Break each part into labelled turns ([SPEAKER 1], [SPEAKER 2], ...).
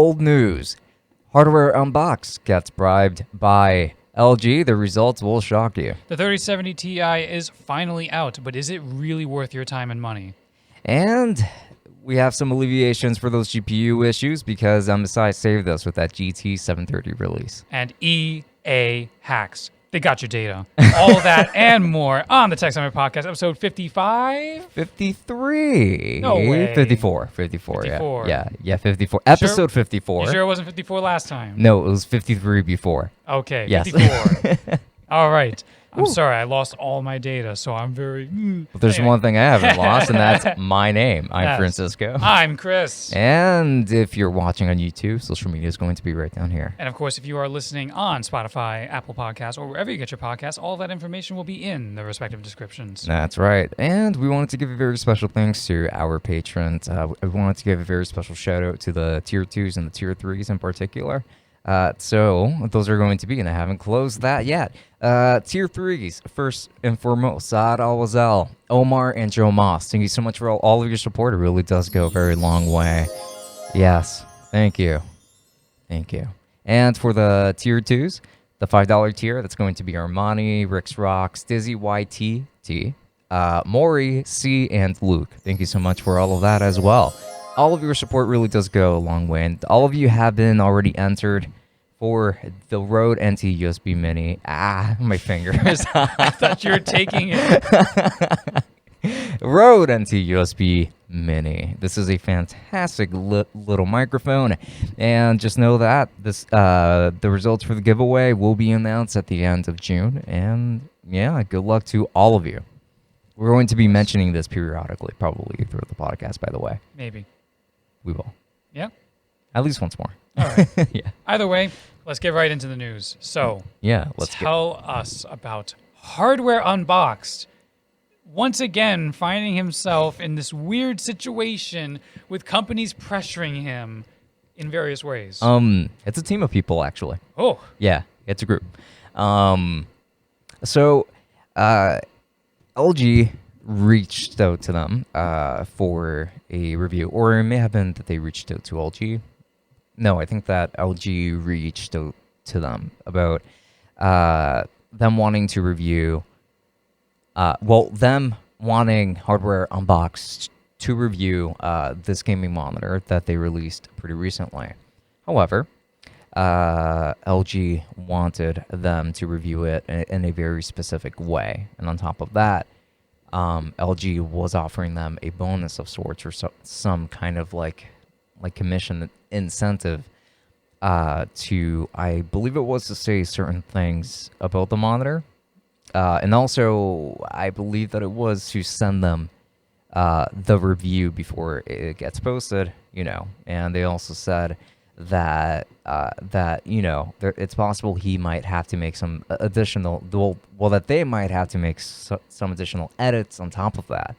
[SPEAKER 1] old news. Hardware Unboxed gets bribed by LG. The results will shock you.
[SPEAKER 2] The 3070 Ti is finally out, but is it really worth your time and money?
[SPEAKER 1] And we have some alleviations for those GPU issues because MSI saved us with that GT 730 release.
[SPEAKER 2] And EA hacks. They got your data. All of that and more on the Tech Summit Podcast, episode 55?
[SPEAKER 1] 53.
[SPEAKER 2] No way.
[SPEAKER 1] 54.
[SPEAKER 2] 54.
[SPEAKER 1] Yeah, 54. Episode 54.
[SPEAKER 2] You sure it wasn't 54 last time?
[SPEAKER 1] No, it was 53 before.
[SPEAKER 2] Okay,
[SPEAKER 1] yes.
[SPEAKER 2] 54. All right. I'm sorry, I lost all my data, so I'm very...
[SPEAKER 1] But there's one thing I haven't lost, and that's my name. I'm
[SPEAKER 2] Yes.
[SPEAKER 1] Francisco.
[SPEAKER 2] I'm Chris.
[SPEAKER 1] And if you're watching on YouTube, social media is going to be right down here.
[SPEAKER 2] And of course, if you are listening on Spotify, Apple Podcasts, or wherever you get your podcasts, all that information will be in the respective descriptions.
[SPEAKER 1] That's right. And we wanted to give a very special thanks to our patrons. We wanted to give a very special shout out to the tier 2s and the tier 3s in particular. So those are going to be, and I haven't closed that yet. Tier 3s, first and foremost, Saad Al-Wazal, Omar, and Joe Moss. Thank you so much for all of your support. It really does go a very long way. Yes, thank you. Thank you. And for the tier 2s, the $5 tier, that's going to be Armani, Rix Rocks, Dizzy YTT, Maury, C, and Luke. Thank you so much for all of that as well. All of your support really does go a long way, and all of you have been already entered for the Rode NT USB Mini. My fingers.
[SPEAKER 2] I thought you were taking it.
[SPEAKER 1] Rode NT USB Mini. This is a fantastic little microphone, and just know that this the results for the giveaway will be announced at the end of June, and yeah, good luck to all of you. We're going to be mentioning this periodically, probably through the podcast, by the way.
[SPEAKER 2] Maybe.
[SPEAKER 1] We will.
[SPEAKER 2] Yeah?
[SPEAKER 1] At least once more.
[SPEAKER 2] All right.
[SPEAKER 1] Yeah.
[SPEAKER 2] Either way, let's get right into the news. So,
[SPEAKER 1] yeah,
[SPEAKER 2] tell us about Hardware Unboxed. Once again, finding himself in this weird situation with companies pressuring him in various ways.
[SPEAKER 1] It's a team of people, actually.
[SPEAKER 2] Oh.
[SPEAKER 1] Yeah, it's a group. So, LG reached out to them for a review, or it may have been that they reached out to LG. No, I think that LG reached out to them about them wanting to review, them wanting Hardware Unboxed to review this gaming monitor that they released pretty recently. However, LG wanted them to review it in a very specific way, and on top of that, LG was offering them a bonus of sorts, or some kind of like commission incentive to, I believe it was to say certain things about the monitor, and also I believe that it was to send them the review before it gets posted, and they also said that it's possible he might have to make some additional, that they might have to make some additional edits on top of that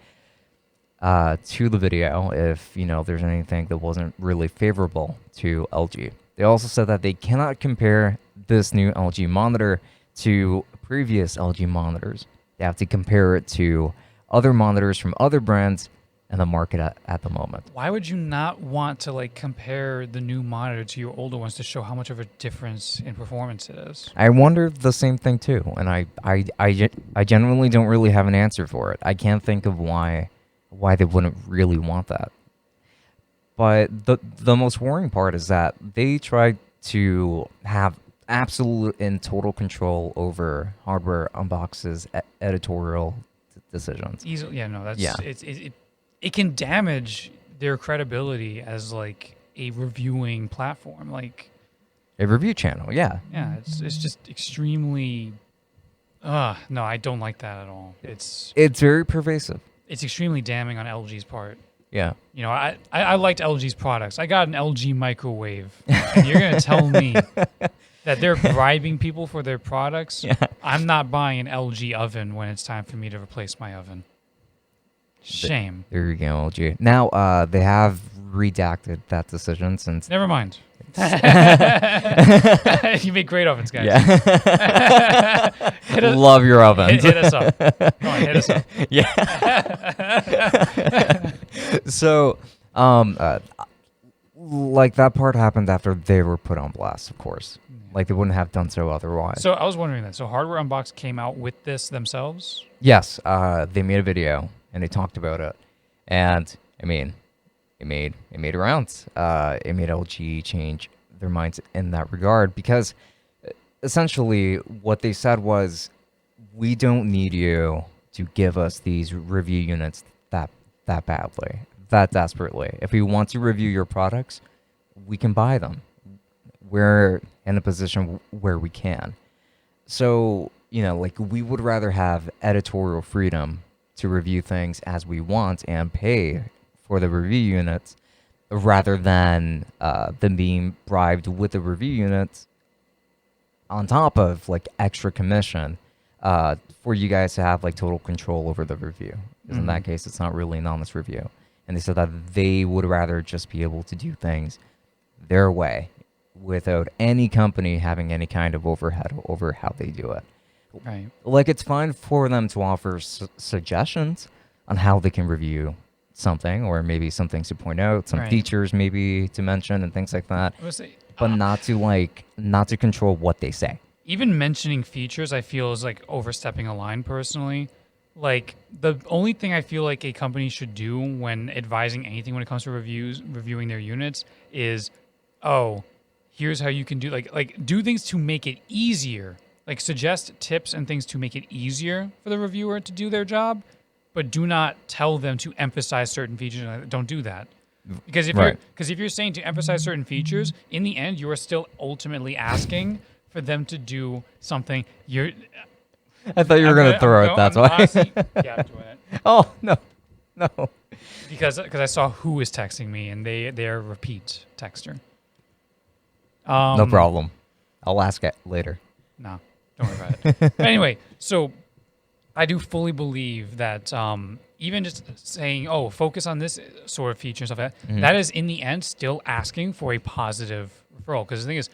[SPEAKER 1] to the video if there's anything that wasn't really favorable to LG. They also said that they cannot compare this new LG monitor to previous LG monitors. They have to compare it to other monitors from other brands in the market at the moment.
[SPEAKER 2] Why would you not want to compare the new monitor to your older ones to show how much of a difference in performance it is?
[SPEAKER 1] I wonder the same thing too, and I genuinely don't really have an answer for it. I can't think of why they wouldn't really want that. But the most worrying part is that they tried to have absolute and total control over Hardware Unboxed's editorial decisions.
[SPEAKER 2] Easily, yeah, no, that's it can damage their credibility as a reviewing platform,
[SPEAKER 1] a review channel. Yeah,
[SPEAKER 2] it's just extremely. No, I don't like that at all. It's
[SPEAKER 1] very pervasive.
[SPEAKER 2] It's extremely damning on LG's part.
[SPEAKER 1] Yeah,
[SPEAKER 2] I liked LG's products. I got an LG microwave, and you're gonna tell me that they're bribing people for their products? Yeah. I'm not buying an LG oven when it's time for me to replace my oven. Shame.
[SPEAKER 1] There you go, LG. Now, they have redacted that decision since...
[SPEAKER 2] Never mind. You make great ovens, guys.
[SPEAKER 1] Yeah. Love your ovens.
[SPEAKER 2] Hit us up. Go on, hit us up.
[SPEAKER 1] Yeah. So, like that part happened after they were put on blast, of course.
[SPEAKER 2] Yeah.
[SPEAKER 1] Like they wouldn't have done so otherwise.
[SPEAKER 2] So I was wondering that. So Hardware Unboxed came out with this themselves?
[SPEAKER 1] Yes, they made a video and they talked about it, and I mean, it made rounds. It made LG change their minds in that regard because essentially what they said was, we don't need you to give us these review units that badly, that desperately. If we want to review your products, we can buy them. We're in a position where we can. So, like we would rather have editorial freedom to review things as we want and pay for the review units rather than them being bribed with the review units on top of like extra commission for you guys to have like total control over the review. Because in that case, it's not really an honest review. And they said that they would rather just be able to do things their way without any company having any kind of overhead over how they do it.
[SPEAKER 2] Right.
[SPEAKER 1] Like, it's fine for them to offer suggestions on how they can review something, or maybe some things to point out, some features maybe to mention and things like that. But not to control what they say.
[SPEAKER 2] Even mentioning features, I feel, is like overstepping a line personally. Like, the only thing I feel like a company should do when advising anything when it comes to reviewing their units is, oh, here's how you can do, like do things to make it easier. Like, suggest tips and things to make it easier for the reviewer to do their job, but do not tell them to emphasize certain features. Don't do that. Because if you're saying to emphasize certain features, in the end, you are still ultimately asking for them to do something.
[SPEAKER 1] I thought you were going to throw it. That's why.
[SPEAKER 2] Honestly, yeah, I'm doing it.
[SPEAKER 1] Oh, no.
[SPEAKER 2] Because I saw who is texting me, and they're a repeat texter.
[SPEAKER 1] No problem. I'll ask it later.
[SPEAKER 2] No, don't worry about it. But anyway, so I do fully believe that even just saying, oh, focus on this sort of feature and stuff like that, that is in the end still asking for a positive referral. Because the thing is,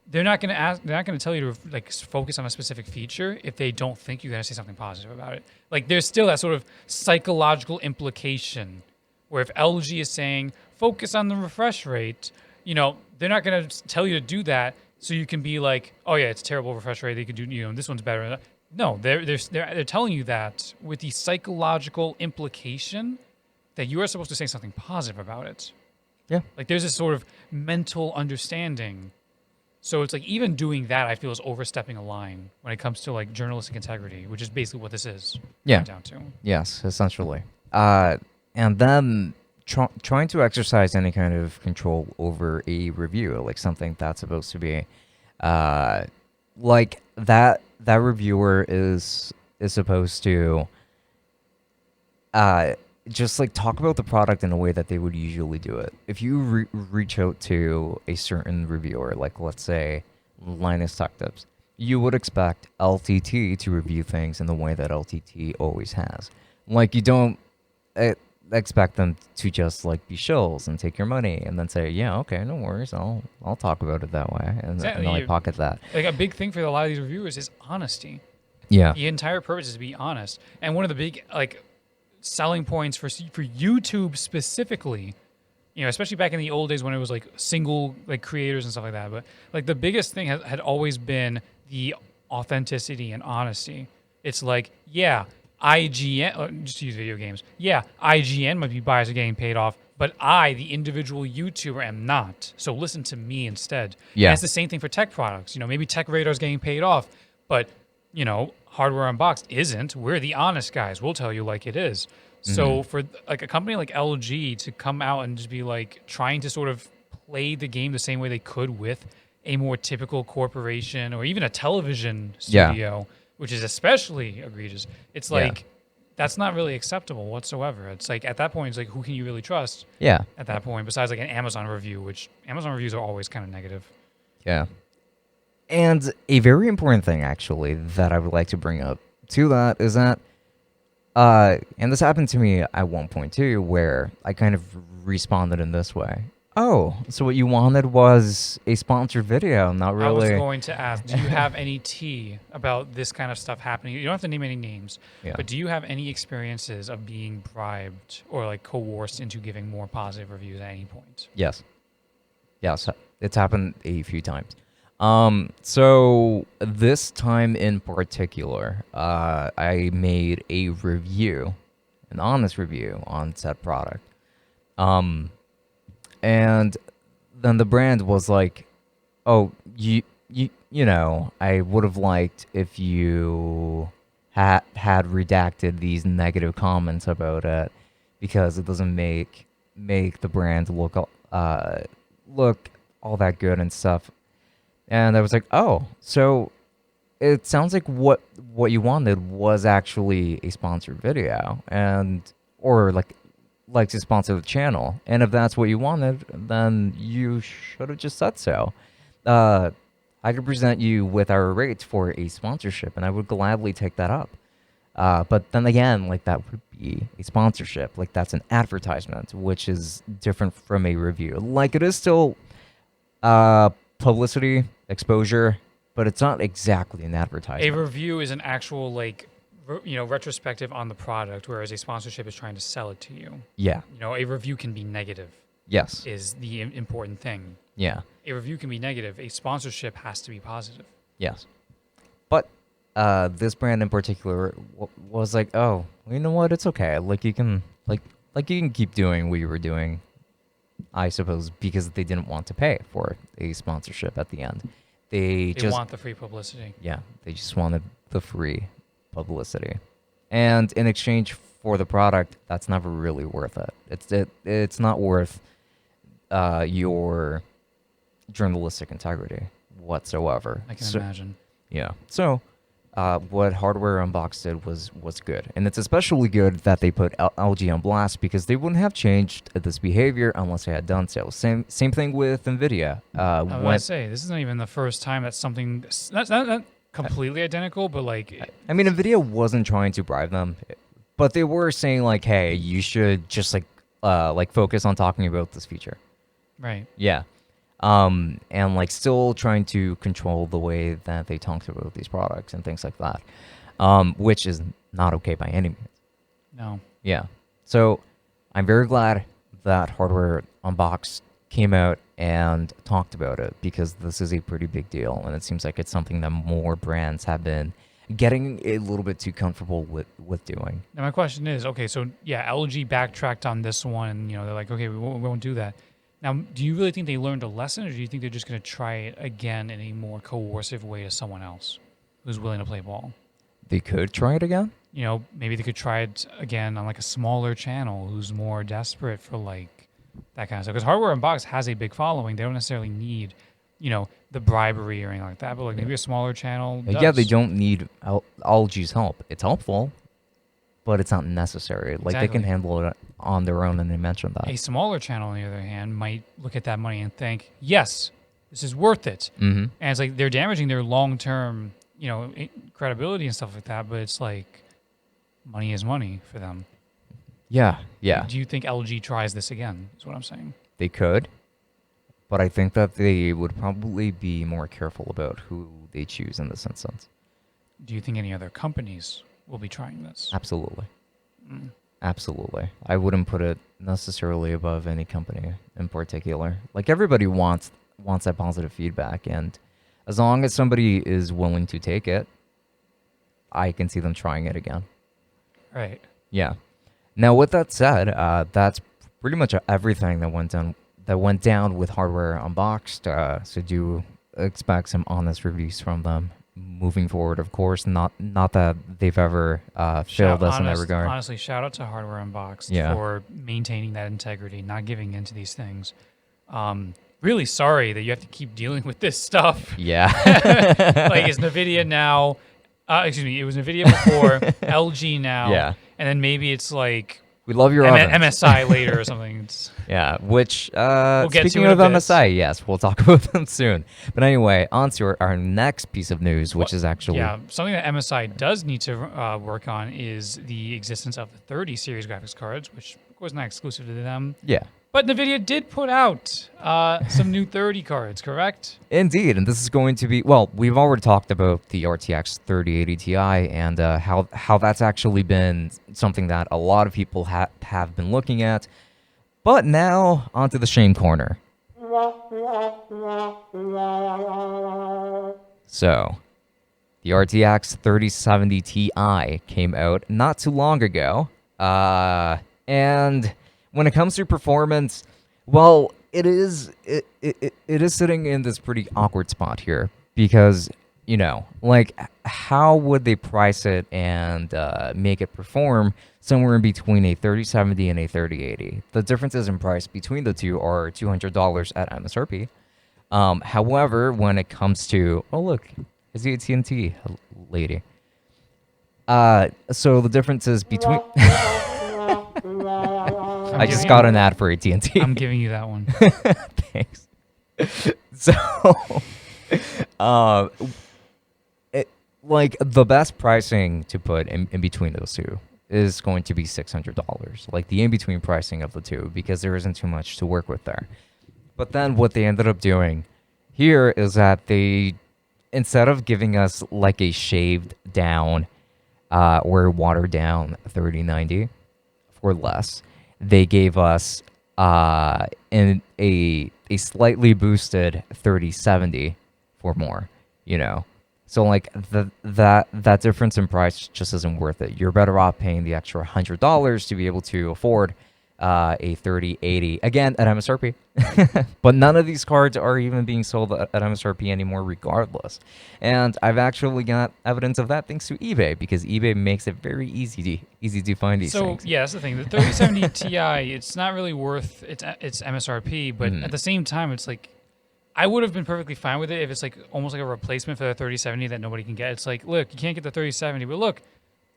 [SPEAKER 2] they're not going to tell you to like focus on a specific feature if they don't think you're going to say something positive about it. Like, there's still that sort of psychological implication where if LG is saying focus on the refresh rate, they're not going to tell you to do that so you can be like, oh yeah, it's a terrible refresh rate. They could do, this one's better. No, they're telling you that with the psychological implication that you are supposed to say something positive about it.
[SPEAKER 1] Yeah.
[SPEAKER 2] Like, there's this sort of mental understanding. So it's like, even doing that, I feel, is overstepping a line when it comes to like journalistic integrity, which is basically what this is.
[SPEAKER 1] Yeah.
[SPEAKER 2] Down to.
[SPEAKER 1] Yes, essentially. And then trying to exercise any kind of control over a review, like something that's supposed to be, like that reviewer is supposed to, just like talk about the product in a way that they would usually do it. If you reach out to a certain reviewer, like let's say Linus Tech Tips, you would expect LTT to review things in the way that LTT always has. Like, you don't expect them to just like be shills and take your money and then say, yeah, okay, no worries, I'll talk about it that way, and then I pocket that. Like,
[SPEAKER 2] a big thing for a lot of these reviewers is honesty.
[SPEAKER 1] Yeah.
[SPEAKER 2] The entire purpose is to be honest. And one of the big like selling points for YouTube specifically, especially back in the old days when it was like single like creators and stuff like that, but like the biggest thing had always been the authenticity and honesty. It's like, yeah, IGN, just use video games. Yeah, IGN might be biased or getting paid off, but I, the individual YouTuber, am not. So listen to me instead.
[SPEAKER 1] Yeah.
[SPEAKER 2] And it's the same thing for tech products. Maybe Tech Radar's getting paid off, but Hardware Unboxed isn't. We're the honest guys. We'll tell you like it is. So for like a company like LG to come out and just be like trying to sort of play the game the same way they could with a more typical corporation or even a television studio, which is especially egregious, it's like that's not really acceptable whatsoever. It's like, at that point, it's like, who can you really trust?
[SPEAKER 1] Yeah.
[SPEAKER 2] At that point, besides like an Amazon review, which Amazon reviews are always kind of negative.
[SPEAKER 1] Yeah. And a very important thing, actually, that I would like to bring up to that is that, and this happened to me at one point too, where I kind of responded in this way. Oh, so what you wanted was a sponsored video, not really. I was
[SPEAKER 2] going to ask, do you have any tea about this kind of stuff happening? You don't have to name any names, but do you have any experiences of being bribed or like coerced into giving more positive reviews at any point?
[SPEAKER 1] Yes. Yes, it's happened a few times. So this time in particular, I made a review, an honest review on said product. Um, and then the brand was like, "Oh, you know, I would have liked if you had redacted these negative comments about it because it doesn't make the brand look all that good and stuff." And I was like, "Oh, so it sounds like what you wanted was actually a sponsored video and or like to sponsor the channel. And if that's what you wanted, then you should have just said so. I could present you with our rates for a sponsorship, and I would gladly take that up. But then again, like that would be a sponsorship. Like that's an advertisement, which is different from a review. Like it is still publicity, exposure, but it's not exactly an
[SPEAKER 2] A
[SPEAKER 1] advertisement.
[SPEAKER 2] review is an actual retrospective on the product, whereas a sponsorship is trying to sell it to you.
[SPEAKER 1] Yeah.
[SPEAKER 2] You know, a review can be negative.
[SPEAKER 1] Yes.
[SPEAKER 2] Is the important thing.
[SPEAKER 1] Yeah.
[SPEAKER 2] A review can be negative. A sponsorship has to be positive.
[SPEAKER 1] Yes. But this brand in particular was like, "Oh, you know what? It's okay. Like you can you can keep doing what you were doing." I suppose because they didn't want to pay for a sponsorship at the end. They just
[SPEAKER 2] want the free publicity.
[SPEAKER 1] Yeah, they just wanted the free publicity. And in exchange for the product, that's never really worth it. It's not worth your journalistic integrity whatsoever.
[SPEAKER 2] I can imagine.
[SPEAKER 1] Yeah. So what Hardware Unboxed did was good. And it's especially good that they put LG on blast because they wouldn't have changed this behavior unless they had done so. Same thing with NVIDIA.
[SPEAKER 2] I was going to say, this isn't even the first time that something that's not completely identical, but like...
[SPEAKER 1] I mean, NVIDIA wasn't trying to bribe them, but they were saying like, "Hey, you should just like focus on talking about this feature."
[SPEAKER 2] Right.
[SPEAKER 1] Yeah. And like still trying to control the way that they talked about these products and things like that, which is not okay by any means.
[SPEAKER 2] No.
[SPEAKER 1] Yeah. So I'm very glad that Hardware Unboxed came out and talked about it because this is a pretty big deal. And it seems like it's something that more brands have been getting a little bit too comfortable with doing.
[SPEAKER 2] Now my question is, okay, so yeah, LG backtracked on this one. And, you know, they're like, okay, we won't do that. Now, do you really think they learned a lesson, or do you think they're just going to try it again in a more coercive way to someone else who's willing to play ball?
[SPEAKER 1] They could try it again.
[SPEAKER 2] You know, maybe they could try it again on like a smaller channel who's more desperate for like that kind of stuff. Because Hardware Unboxed has a big following. They don't necessarily need, you know, the bribery or anything like that. But like maybe a smaller channel does.
[SPEAKER 1] Yeah, they don't need LG's help. It's helpful, but it's not necessary. Like they can handle it on their own, and they mentioned that.
[SPEAKER 2] A smaller channel, on the other hand, might look at that money and think, yes, this is worth it.
[SPEAKER 1] Mm-hmm.
[SPEAKER 2] And it's like they're damaging their long-term, you know, credibility and stuff like that, but it's like money is money for them.
[SPEAKER 1] Yeah, yeah.
[SPEAKER 2] Do you think LG tries this again, is what I'm saying?
[SPEAKER 1] They could, but I think that they would probably be more careful about who they choose in this instance.
[SPEAKER 2] Do you think any other companies will be trying this?
[SPEAKER 1] Absolutely. Absolutely. I wouldn't put it necessarily above any company in particular. Like everybody wants that positive feedback, and as long as somebody is willing to take it, I can see them trying it again.
[SPEAKER 2] Right.
[SPEAKER 1] Yeah. Now, with that said, that's pretty much everything that went down with Hardware Unboxed. So do expect some honest reviews from them moving forward. Of course, not that they've ever failed us in that regard.
[SPEAKER 2] Honestly, shout out to Hardware Unboxed for maintaining that integrity, not giving into these things. Really sorry that you have to keep dealing with this stuff.
[SPEAKER 1] Yeah.
[SPEAKER 2] Like, it's NVIDIA now. Excuse me, it was NVIDIA before, LG now.
[SPEAKER 1] Yeah.
[SPEAKER 2] And then maybe it's like
[SPEAKER 1] we love your ovens.
[SPEAKER 2] MSI later or something.
[SPEAKER 1] Yeah, which,
[SPEAKER 2] we'll get
[SPEAKER 1] speaking
[SPEAKER 2] to
[SPEAKER 1] of MSI, yes, we'll talk about them soon. But anyway, on to our next piece of news, which is actually...
[SPEAKER 2] Yeah, something that MSI does need to work on is the existence of the 30 series graphics cards, which was not exclusive to them.
[SPEAKER 1] Yeah.
[SPEAKER 2] But NVIDIA did put out some new 30 cards, correct?
[SPEAKER 1] Indeed, and this is going to be... Well, we've already talked about the RTX 3080 Ti and how that's actually been something that a lot of people have been looking at. But now, onto the shame corner. So, the RTX 3070 Ti came out not too long ago. And when it comes to performance, well, it is sitting in this pretty awkward spot here because, you know, like how would they price it and make it perform somewhere in between a 3070 and a 3080? The differences in price between the two are $200 at MSRP. However, when it comes to, oh look, it's the AT&T lady. So the differences between. I just got an ad for AT&T.
[SPEAKER 2] I'm giving you that one.
[SPEAKER 1] Thanks. So, like the best pricing to put in between those two is going to be $600, like the in-between pricing of the two, because there isn't too much to work with there. But then what they ended up doing here is that they, instead of giving us like a shaved down or watered down 3090 for less, they gave us in a slightly boosted 3070 for more, you know. So like that difference in price just isn't worth it. You're better off paying the extra $100 to be able to afford a 3080 again at MSRP. But none of these cards are even being sold at MSRP anymore regardless. And I've actually got evidence of that thanks to eBay, because eBay makes it very easy to find these things.
[SPEAKER 2] So yeah, that's the thing. The 3070 Ti, it's not really worth its MSRP, but at the same time, it's like I would have been perfectly fine with it if it's like almost like a replacement for the 3070 that nobody can get. It's like, look, you can't get the 3070, but look,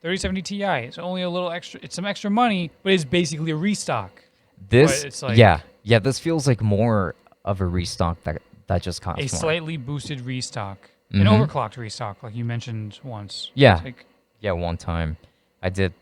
[SPEAKER 2] 3070 Ti, it's only a little extra. It's some extra money, but it's basically a restock.
[SPEAKER 1] This,
[SPEAKER 2] it's like,
[SPEAKER 1] yeah, this feels like more of a restock that just costs
[SPEAKER 2] a
[SPEAKER 1] more.
[SPEAKER 2] slightly boosted restock, an overclocked restock, like you mentioned once.
[SPEAKER 1] Yeah,
[SPEAKER 2] like,
[SPEAKER 1] yeah, one time I did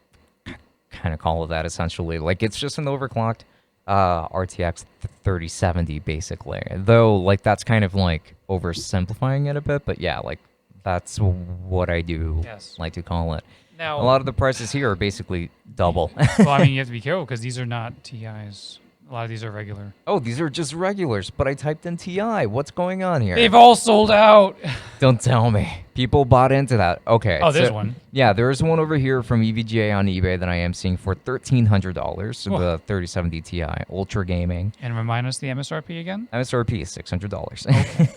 [SPEAKER 1] kind of call it that essentially. Like it's just an overclocked RTX 3070 basically. Though like that's kind of like oversimplifying it a bit, but yeah, like that's what I do like to call it.
[SPEAKER 2] Now,
[SPEAKER 1] a lot of the prices here are basically double.
[SPEAKER 2] Well, I mean, you have to be careful because these are not TIs. A lot of these are regular.
[SPEAKER 1] Oh, these are just regulars, but I typed in TI. What's going on here?
[SPEAKER 2] They've all sold out.
[SPEAKER 1] Don't tell me. People bought into that. Okay.
[SPEAKER 2] Oh, there's one.
[SPEAKER 1] Yeah, there's one over here from EVGA on eBay that I am seeing for $1,300. So the 3070 Ti Ultra Gaming.
[SPEAKER 2] And remind us the MSRP again?
[SPEAKER 1] MSRP is $600. Okay.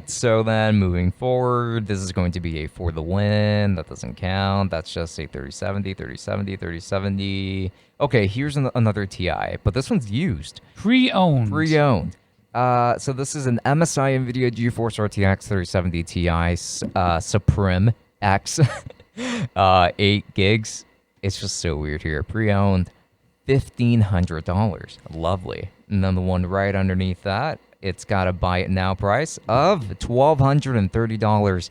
[SPEAKER 1] So then moving forward, this is going to be a for the win. That doesn't count. That's just a 3070. Okay, here's another Ti, but this one's used.
[SPEAKER 2] Pre-owned.
[SPEAKER 1] So this is an MSI NVIDIA GeForce RTX 3070 Ti Supreme X 8 gigs. It's just so weird here. Pre-owned, $1,500. Lovely. And then the one right underneath that, it's got a buy it now price of $1,230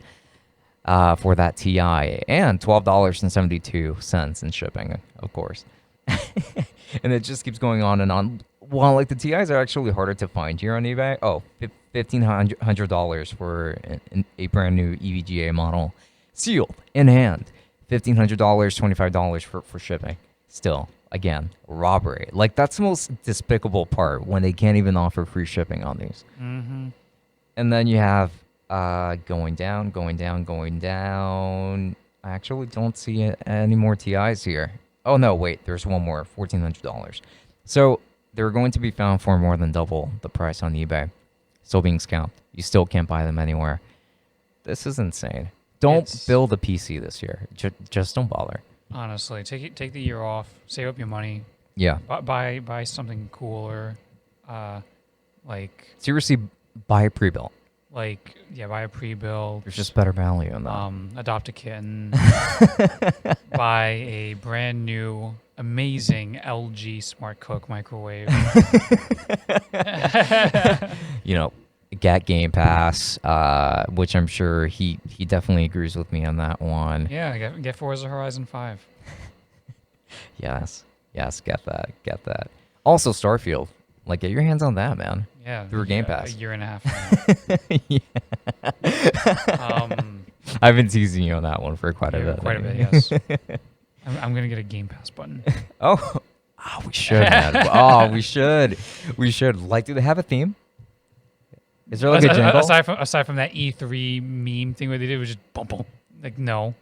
[SPEAKER 1] for that Ti, and $12.72 in shipping, of course. And it just keeps going on and on. Well, like the TIs are actually harder to find here on eBay. Oh, $1,500 for a brand new EVGA model, sealed in hand. $1,500, $25 for shipping. Still, again, robbery. Like that's the most despicable part, when they can't even offer free shipping on these.
[SPEAKER 2] Mm-hmm.
[SPEAKER 1] And then you have going down. I actually don't see any more TIs here. Oh no, wait, there's one more, $1,400. So they're going to be found for more than double the price on eBay. Still being scalped. You still can't buy them anywhere. This is insane. Don't build a PC this year. Just don't bother.
[SPEAKER 2] Honestly, take the year off. Save up your money.
[SPEAKER 1] Yeah.
[SPEAKER 2] Buy something cooler. Like
[SPEAKER 1] seriously, buy a pre-built.
[SPEAKER 2] Like buy a pre-built.
[SPEAKER 1] There's just better value in that.
[SPEAKER 2] Adopt a kitten. Buy a brand new, amazing LG Smart Cook microwave.
[SPEAKER 1] You know, get Game Pass, which I'm sure he definitely agrees with me on that one.
[SPEAKER 2] Yeah, get Forza Horizon 5.
[SPEAKER 1] Yes, get that. Also, Starfield. Like, get your hands on that, man.
[SPEAKER 2] Yeah.
[SPEAKER 1] Through Game Pass.
[SPEAKER 2] A year and a half.
[SPEAKER 1] Yeah. I've been teasing you on that one for quite a bit.
[SPEAKER 2] Quite a bit, yes. I'm going to get a Game Pass button.
[SPEAKER 1] Oh, Oh, we should, man. Oh, we should. We should. Like, do they have a theme? Is there like a jingle?
[SPEAKER 2] Aside from that E3 meme thing where they did was just boom, boom. Like, no.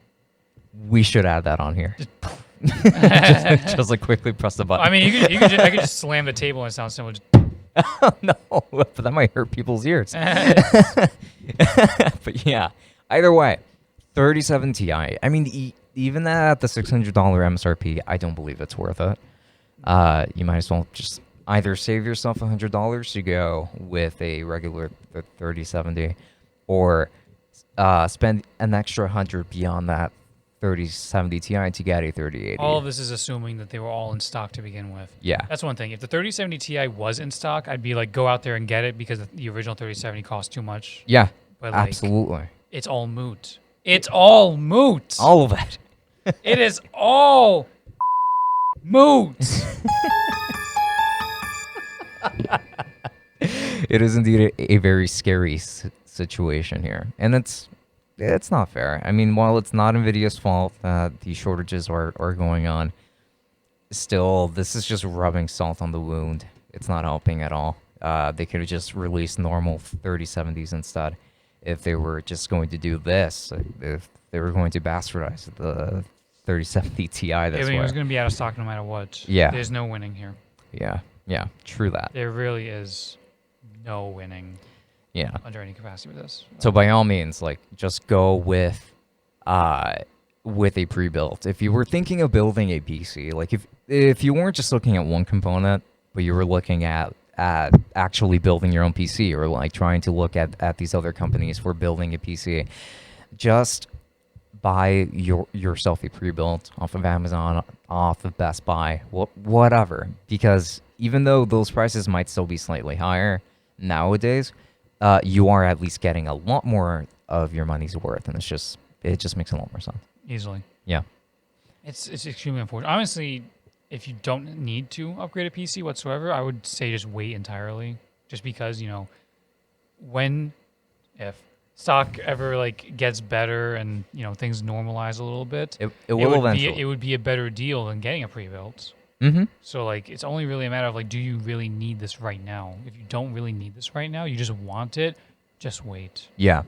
[SPEAKER 1] We should add that on here. Just like quickly press the button.
[SPEAKER 2] I mean, I could just slam the table and it sounds similar.
[SPEAKER 1] No, but that might hurt people's ears. But yeah, either way, 37 Ti. I mean, even at the $600 MSRP, I don't believe it's worth it. You might as well just either save yourself $100 to go with a regular 3070, or spend an extra 100 beyond that 3070 Ti to get a 3080.
[SPEAKER 2] All of this is assuming that they were all in stock to begin with.
[SPEAKER 1] Yeah.
[SPEAKER 2] That's one thing. If the 3070 Ti was in stock, I'd be like, go out there and get it because the original 3070 cost too much.
[SPEAKER 1] Yeah,
[SPEAKER 2] But like,
[SPEAKER 1] absolutely.
[SPEAKER 2] it's all moot. It's all moot.
[SPEAKER 1] All of it.
[SPEAKER 2] It is all moot.
[SPEAKER 1] It is indeed a very scary situation here. And it's not fair. I mean, while it's not NVIDIA's fault that these shortages are going on, still, this is just rubbing salt on the wound. It's not helping at all. They could have just released normal 3070s instead if they were just going to do this. If they were going to bastardize the 3070 Ti this way.
[SPEAKER 2] It was going to be out of stock no matter what.
[SPEAKER 1] Yeah.
[SPEAKER 2] There's no winning here.
[SPEAKER 1] Yeah, true that.
[SPEAKER 2] There really is no winning.
[SPEAKER 1] Yeah.
[SPEAKER 2] Under any capacity with this.
[SPEAKER 1] So by all means, like, just go with a pre-built. If you were thinking of building a PC, like if you weren't just looking at one component, but you were looking at actually building your own PC, or like trying to look at these other companies for building a PC, just buy yourself a pre-built off of Amazon, off of Best Buy, whatever. Because even though those prices might still be slightly higher nowadays, you are at least getting a lot more of your money's worth, and it just makes a lot more sense.
[SPEAKER 2] Easily.
[SPEAKER 1] Yeah.
[SPEAKER 2] It's extremely unfortunate. Honestly, if you don't need to upgrade a PC whatsoever, I would say just wait entirely. Just because, if stock ever like gets better and things normalize a little bit,
[SPEAKER 1] it will eventually.
[SPEAKER 2] It would be a better deal than getting a pre-built.
[SPEAKER 1] Mm-hmm.
[SPEAKER 2] So like it's only really a matter of like, do you really need this right now? If you don't really need this right now, you just want it, just wait.
[SPEAKER 1] Yeah.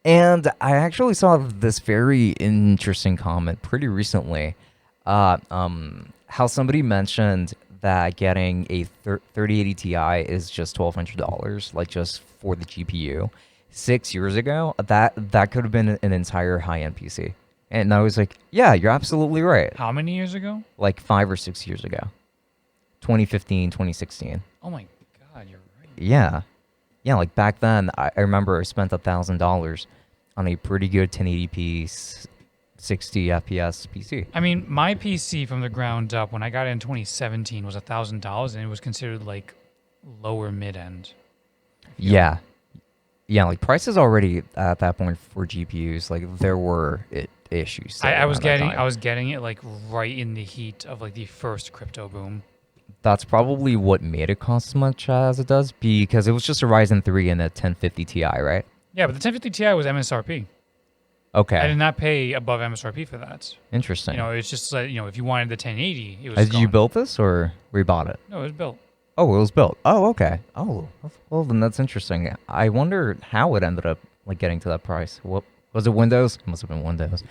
[SPEAKER 1] And I actually saw this very interesting comment pretty recently. How somebody mentioned that getting a 3080 Ti is just $1,200, like just for the GPU. 6 years ago, that could have been an entire high-end PC. And I was like, yeah, you're absolutely right.
[SPEAKER 2] How many years ago?
[SPEAKER 1] Like 5 or 6 years ago. 2015, 2016.
[SPEAKER 2] Oh my God, you're right.
[SPEAKER 1] Yeah. Yeah, like back then, I remember I spent $1,000 on a pretty good 1080p 60 FPS PC.
[SPEAKER 2] I mean, my PC from the ground up, when I got it in 2017, was $1,000, and it was considered like lower mid-end.
[SPEAKER 1] Yeah. Yeah, like prices already at that point for GPUs, like there were issues.
[SPEAKER 2] I was getting it like right in the heat of like the first crypto boom.
[SPEAKER 1] That's probably what made it cost as much as it does, because it was just a Ryzen 3 and a 1050 Ti, right?
[SPEAKER 2] Yeah, but the 1050 Ti was MSRP.
[SPEAKER 1] Okay.
[SPEAKER 2] I did not pay above MSRP for that.
[SPEAKER 1] Interesting.
[SPEAKER 2] It's just like, if you wanted the 1080, it was
[SPEAKER 1] Did you build this or rebought it?
[SPEAKER 2] No, it was built.
[SPEAKER 1] Oh, it was built. Oh, okay. Oh, well, then that's interesting. I wonder how it ended up like getting to that price. What was it? Windows? It must have been Windows.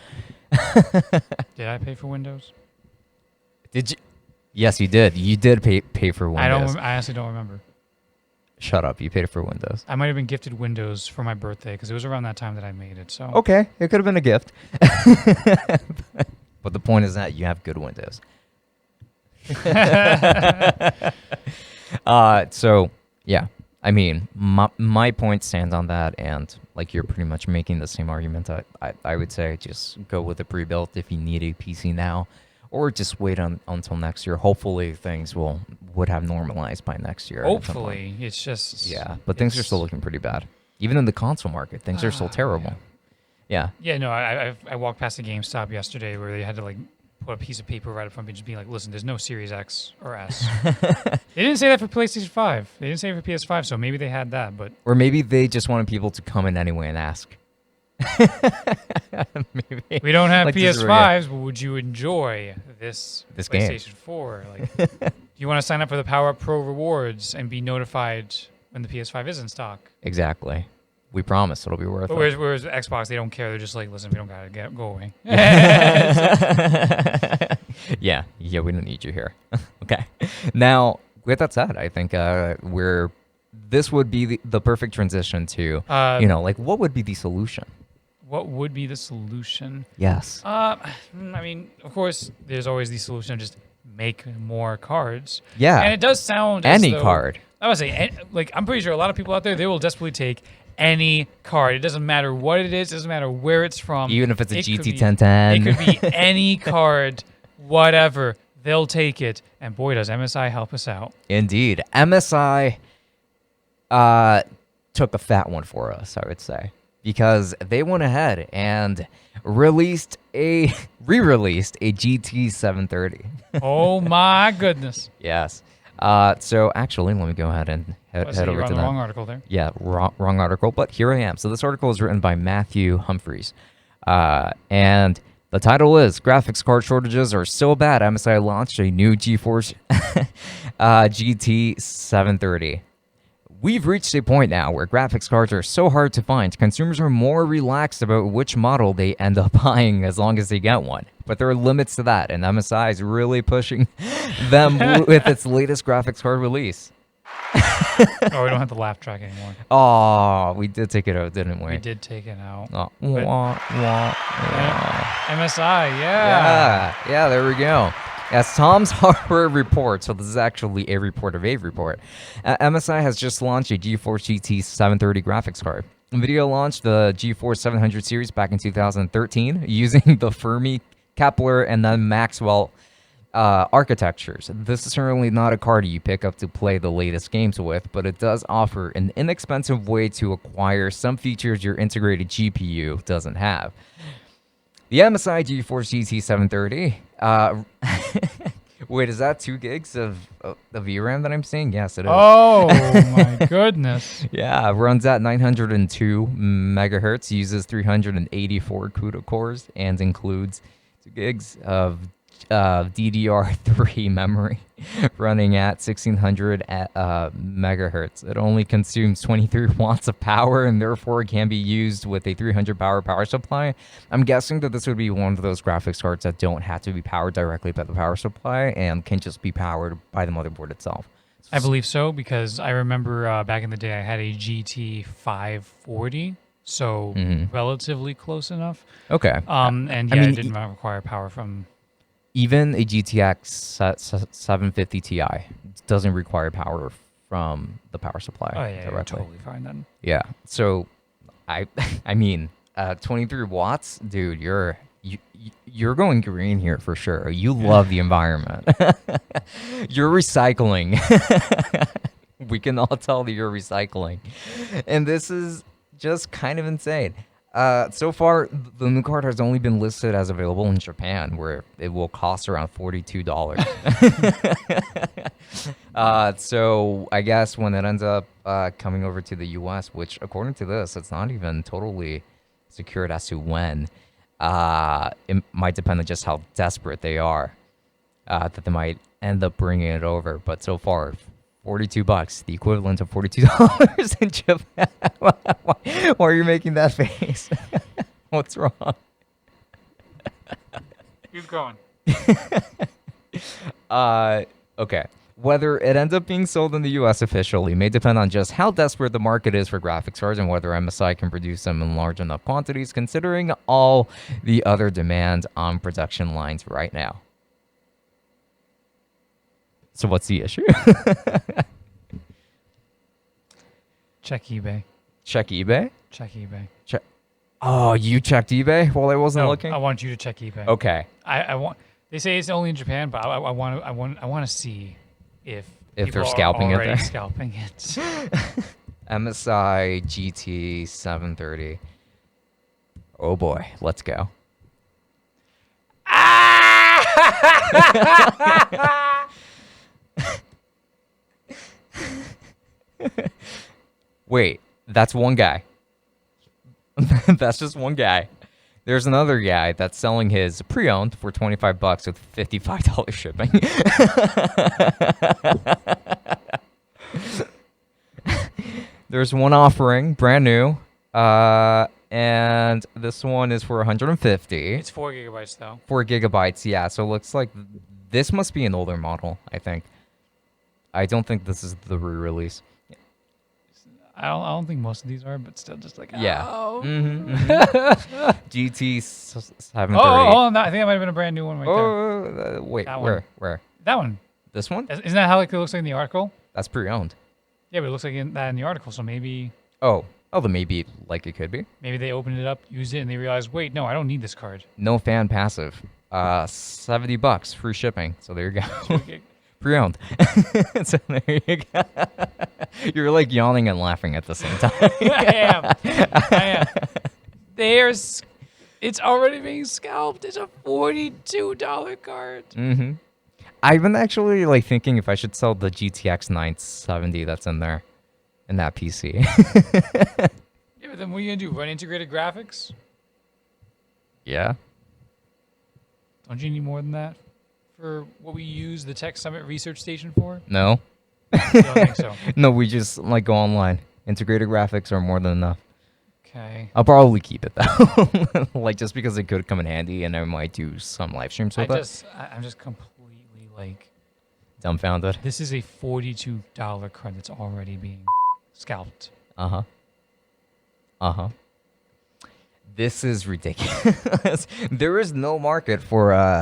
[SPEAKER 2] Did I pay for Windows?
[SPEAKER 1] Did you? Yes, you did. You did pay for Windows.
[SPEAKER 2] I honestly don't remember.
[SPEAKER 1] Shut up. You paid for Windows.
[SPEAKER 2] I might have been gifted Windows for my birthday because it was around that time that I made it. So
[SPEAKER 1] okay, it could have been a gift. But the point is that you have good Windows. So yeah, I mean, my point stands on that, and like you're pretty much making the same argument. I would say just go with a pre-built if you need a PC now, or just wait until next year. Hopefully things would have normalized by next year.
[SPEAKER 2] Hopefully, it's just
[SPEAKER 1] but things are still looking pretty bad. Even in the console market, things are still terrible. Yeah.
[SPEAKER 2] Yeah, no, I walked past the GameStop yesterday where they had to like put a piece of paper right up front, just being like, listen, there's no Series X or S. They didn't say that for PlayStation 5. They didn't say it for PS5, so maybe they had that, but...
[SPEAKER 1] Or maybe they just wanted people to come in anyway and ask. Maybe.
[SPEAKER 2] We don't have
[SPEAKER 1] Like this is
[SPEAKER 2] PS5s, but would you enjoy this
[SPEAKER 1] game.
[SPEAKER 2] PlayStation 4? Like, do you want to sign up for the Power Up Pro rewards and be notified when the PS5 is in stock?
[SPEAKER 1] Exactly. We promise it'll be worth
[SPEAKER 2] But
[SPEAKER 1] it.
[SPEAKER 2] whereas Xbox, they don't care. They're just like, listen, we don't gotta go away.
[SPEAKER 1] Yeah, we don't need you here. Okay. Now, with that said, I think this would be the perfect transition to, like, what would be the solution?
[SPEAKER 2] What would be the solution?
[SPEAKER 1] Yes.
[SPEAKER 2] I mean, of course, there's always the solution of just make more cards.
[SPEAKER 1] Yeah.
[SPEAKER 2] And it does sound
[SPEAKER 1] Any
[SPEAKER 2] as though,
[SPEAKER 1] card.
[SPEAKER 2] I would say, like, I'm pretty sure a lot of people out there, they will desperately take any card. It doesn't matter what it is. It doesn't matter where it's from.
[SPEAKER 1] Even if it's a
[SPEAKER 2] It could be-
[SPEAKER 1] GT1010.
[SPEAKER 2] It could be any card, whatever. They'll take it. And boy, does MSI help us out.
[SPEAKER 1] Indeed. MSI took a fat one for us, I would say, because they went ahead and re-released a GT730.
[SPEAKER 2] Oh my goodness.
[SPEAKER 1] Yes. So actually, let me go ahead and head
[SPEAKER 2] You're
[SPEAKER 1] over
[SPEAKER 2] on
[SPEAKER 1] to
[SPEAKER 2] the
[SPEAKER 1] that.
[SPEAKER 2] wrong article there.
[SPEAKER 1] Yeah, wrong article, but here I am. So this article is written by Matthew Humphreys. And the title is Graphics Card Shortages Are So Bad, MSI Launched a New GeForce GT730. We've reached a point now where graphics cards are so hard to find, consumers are more relaxed about which model they end up buying as long as they get one. But there are limits to that, and MSI is really pushing them with its latest graphics card release.
[SPEAKER 2] Oh, we don't have the laugh track anymore.
[SPEAKER 1] Oh, we did take it out, didn't we?
[SPEAKER 2] We did take it out.
[SPEAKER 1] Oh.
[SPEAKER 2] But-
[SPEAKER 1] Wah, wah, wah.
[SPEAKER 2] MSI, yeah.
[SPEAKER 1] Yeah, there we go. As Tom's Hardware report, so this is actually a report of a report, MSI has just launched a GeForce GT 730 graphics card. NVIDIA launched the GeForce 700 series back in 2013 using the Fermi, Kepler, and then Maxwell architectures. This is certainly not a card you pick up to play the latest games with, but it does offer an inexpensive way to acquire some features your integrated GPU doesn't have. The MSI GeForce GT 730. Wait, is that 2 gigs of VRAM that I'm seeing? Yes, it is.
[SPEAKER 2] Oh my goodness.
[SPEAKER 1] Yeah, runs at 902 megahertz, uses 384 CUDA cores, and includes 2 gigs of DDR3 memory running at 1600 megahertz. It only consumes 23 watts of power and therefore can be used with a 300 power supply. I'm guessing that this would be one of those graphics cards that don't have to be powered directly by the power supply and can just be powered by the motherboard itself.
[SPEAKER 2] I believe so, because I remember back in the day I had a GT 540, so relatively close enough.
[SPEAKER 1] Okay.
[SPEAKER 2] And yeah,
[SPEAKER 1] I mean,
[SPEAKER 2] it didn't require power from...
[SPEAKER 1] Even a GTX 750 Ti doesn't require power from the power supply
[SPEAKER 2] Oh yeah, you're
[SPEAKER 1] directly.
[SPEAKER 2] totally fine then.
[SPEAKER 1] Yeah. So, I mean, 23 watts, dude. You're going green here for sure. You love the environment. You're recycling. We can all tell that you're recycling, and this is just kind of insane. So far, the new card has only been listed as available in Japan, where it will cost around $42. So I guess when it ends up coming over to the US, which according to this, it's not even totally secured as to when, it might depend on just how desperate they are, that they might end up bringing it over. But so far, $42, the equivalent of $42 in Japan. Why are you making that face? What's wrong?
[SPEAKER 2] Keep going.
[SPEAKER 1] Okay. Whether it ends up being sold in the US officially may depend on just how desperate the market is for graphics cards and whether MSI can produce them in large enough quantities, considering all the other demands on production lines right now. So what's the issue?
[SPEAKER 2] Check eBay.
[SPEAKER 1] Check eBay?
[SPEAKER 2] Check eBay.
[SPEAKER 1] Oh, you checked eBay while I wasn't
[SPEAKER 2] No,
[SPEAKER 1] looking?
[SPEAKER 2] I want you to check eBay.
[SPEAKER 1] Okay.
[SPEAKER 2] I want. They say it's only in Japan, but I want to see if
[SPEAKER 1] If
[SPEAKER 2] people
[SPEAKER 1] they're scalping it
[SPEAKER 2] are already
[SPEAKER 1] there.
[SPEAKER 2] scalping it.
[SPEAKER 1] MSI GT 730. Oh boy, let's go. Wait, that's one guy. That's just one guy. There's another guy that's selling his pre-owned for $25 with $55 shipping. There's one offering, brand new, and this one is for 150.
[SPEAKER 2] It's 4 gigabytes though.
[SPEAKER 1] 4 gigabytes, yeah. So it looks like this must be an older model, I think. I don't think this is the re-release.
[SPEAKER 2] I don't think most of these are, but still, just like
[SPEAKER 1] Yeah.
[SPEAKER 2] Oh.
[SPEAKER 1] GT 738.
[SPEAKER 2] Oh, I think that might have been a brand new one right there.
[SPEAKER 1] Wait,
[SPEAKER 2] That one.
[SPEAKER 1] where?
[SPEAKER 2] That one.
[SPEAKER 1] This one?
[SPEAKER 2] Isn't that how it looks like in the article?
[SPEAKER 1] That's pre-owned.
[SPEAKER 2] Yeah, but it looks like that in the article. So maybe
[SPEAKER 1] Then maybe like it could be.
[SPEAKER 2] maybe they opened it up, used it, and they realized, wait, no, I don't need this card.
[SPEAKER 1] No fan passive. $70 free shipping. So there you go. Pre-owned. So there you go. You're like yawning and laughing at the same time.
[SPEAKER 2] I am. It's already being scalped. It's a $42 card.
[SPEAKER 1] Mm-hmm. I've been actually like thinking if I should sell the GTX 970 that's in there, in that PC.
[SPEAKER 2] Yeah, but then what are you gonna do? Run integrated graphics?
[SPEAKER 1] Yeah.
[SPEAKER 2] Don't you need more than that for what we use the Tech Summit Research Station for?
[SPEAKER 1] No.
[SPEAKER 2] You don't think so?
[SPEAKER 1] No, we just like go online. Integrated graphics are more than enough.
[SPEAKER 2] Okay.
[SPEAKER 1] I'll probably keep it though, like just because it could come in handy, and I might do some live streams with it.
[SPEAKER 2] I'm just completely like
[SPEAKER 1] Dumbfounded.
[SPEAKER 2] this is a $42 card that's already being scalped.
[SPEAKER 1] This is ridiculous. There is no market for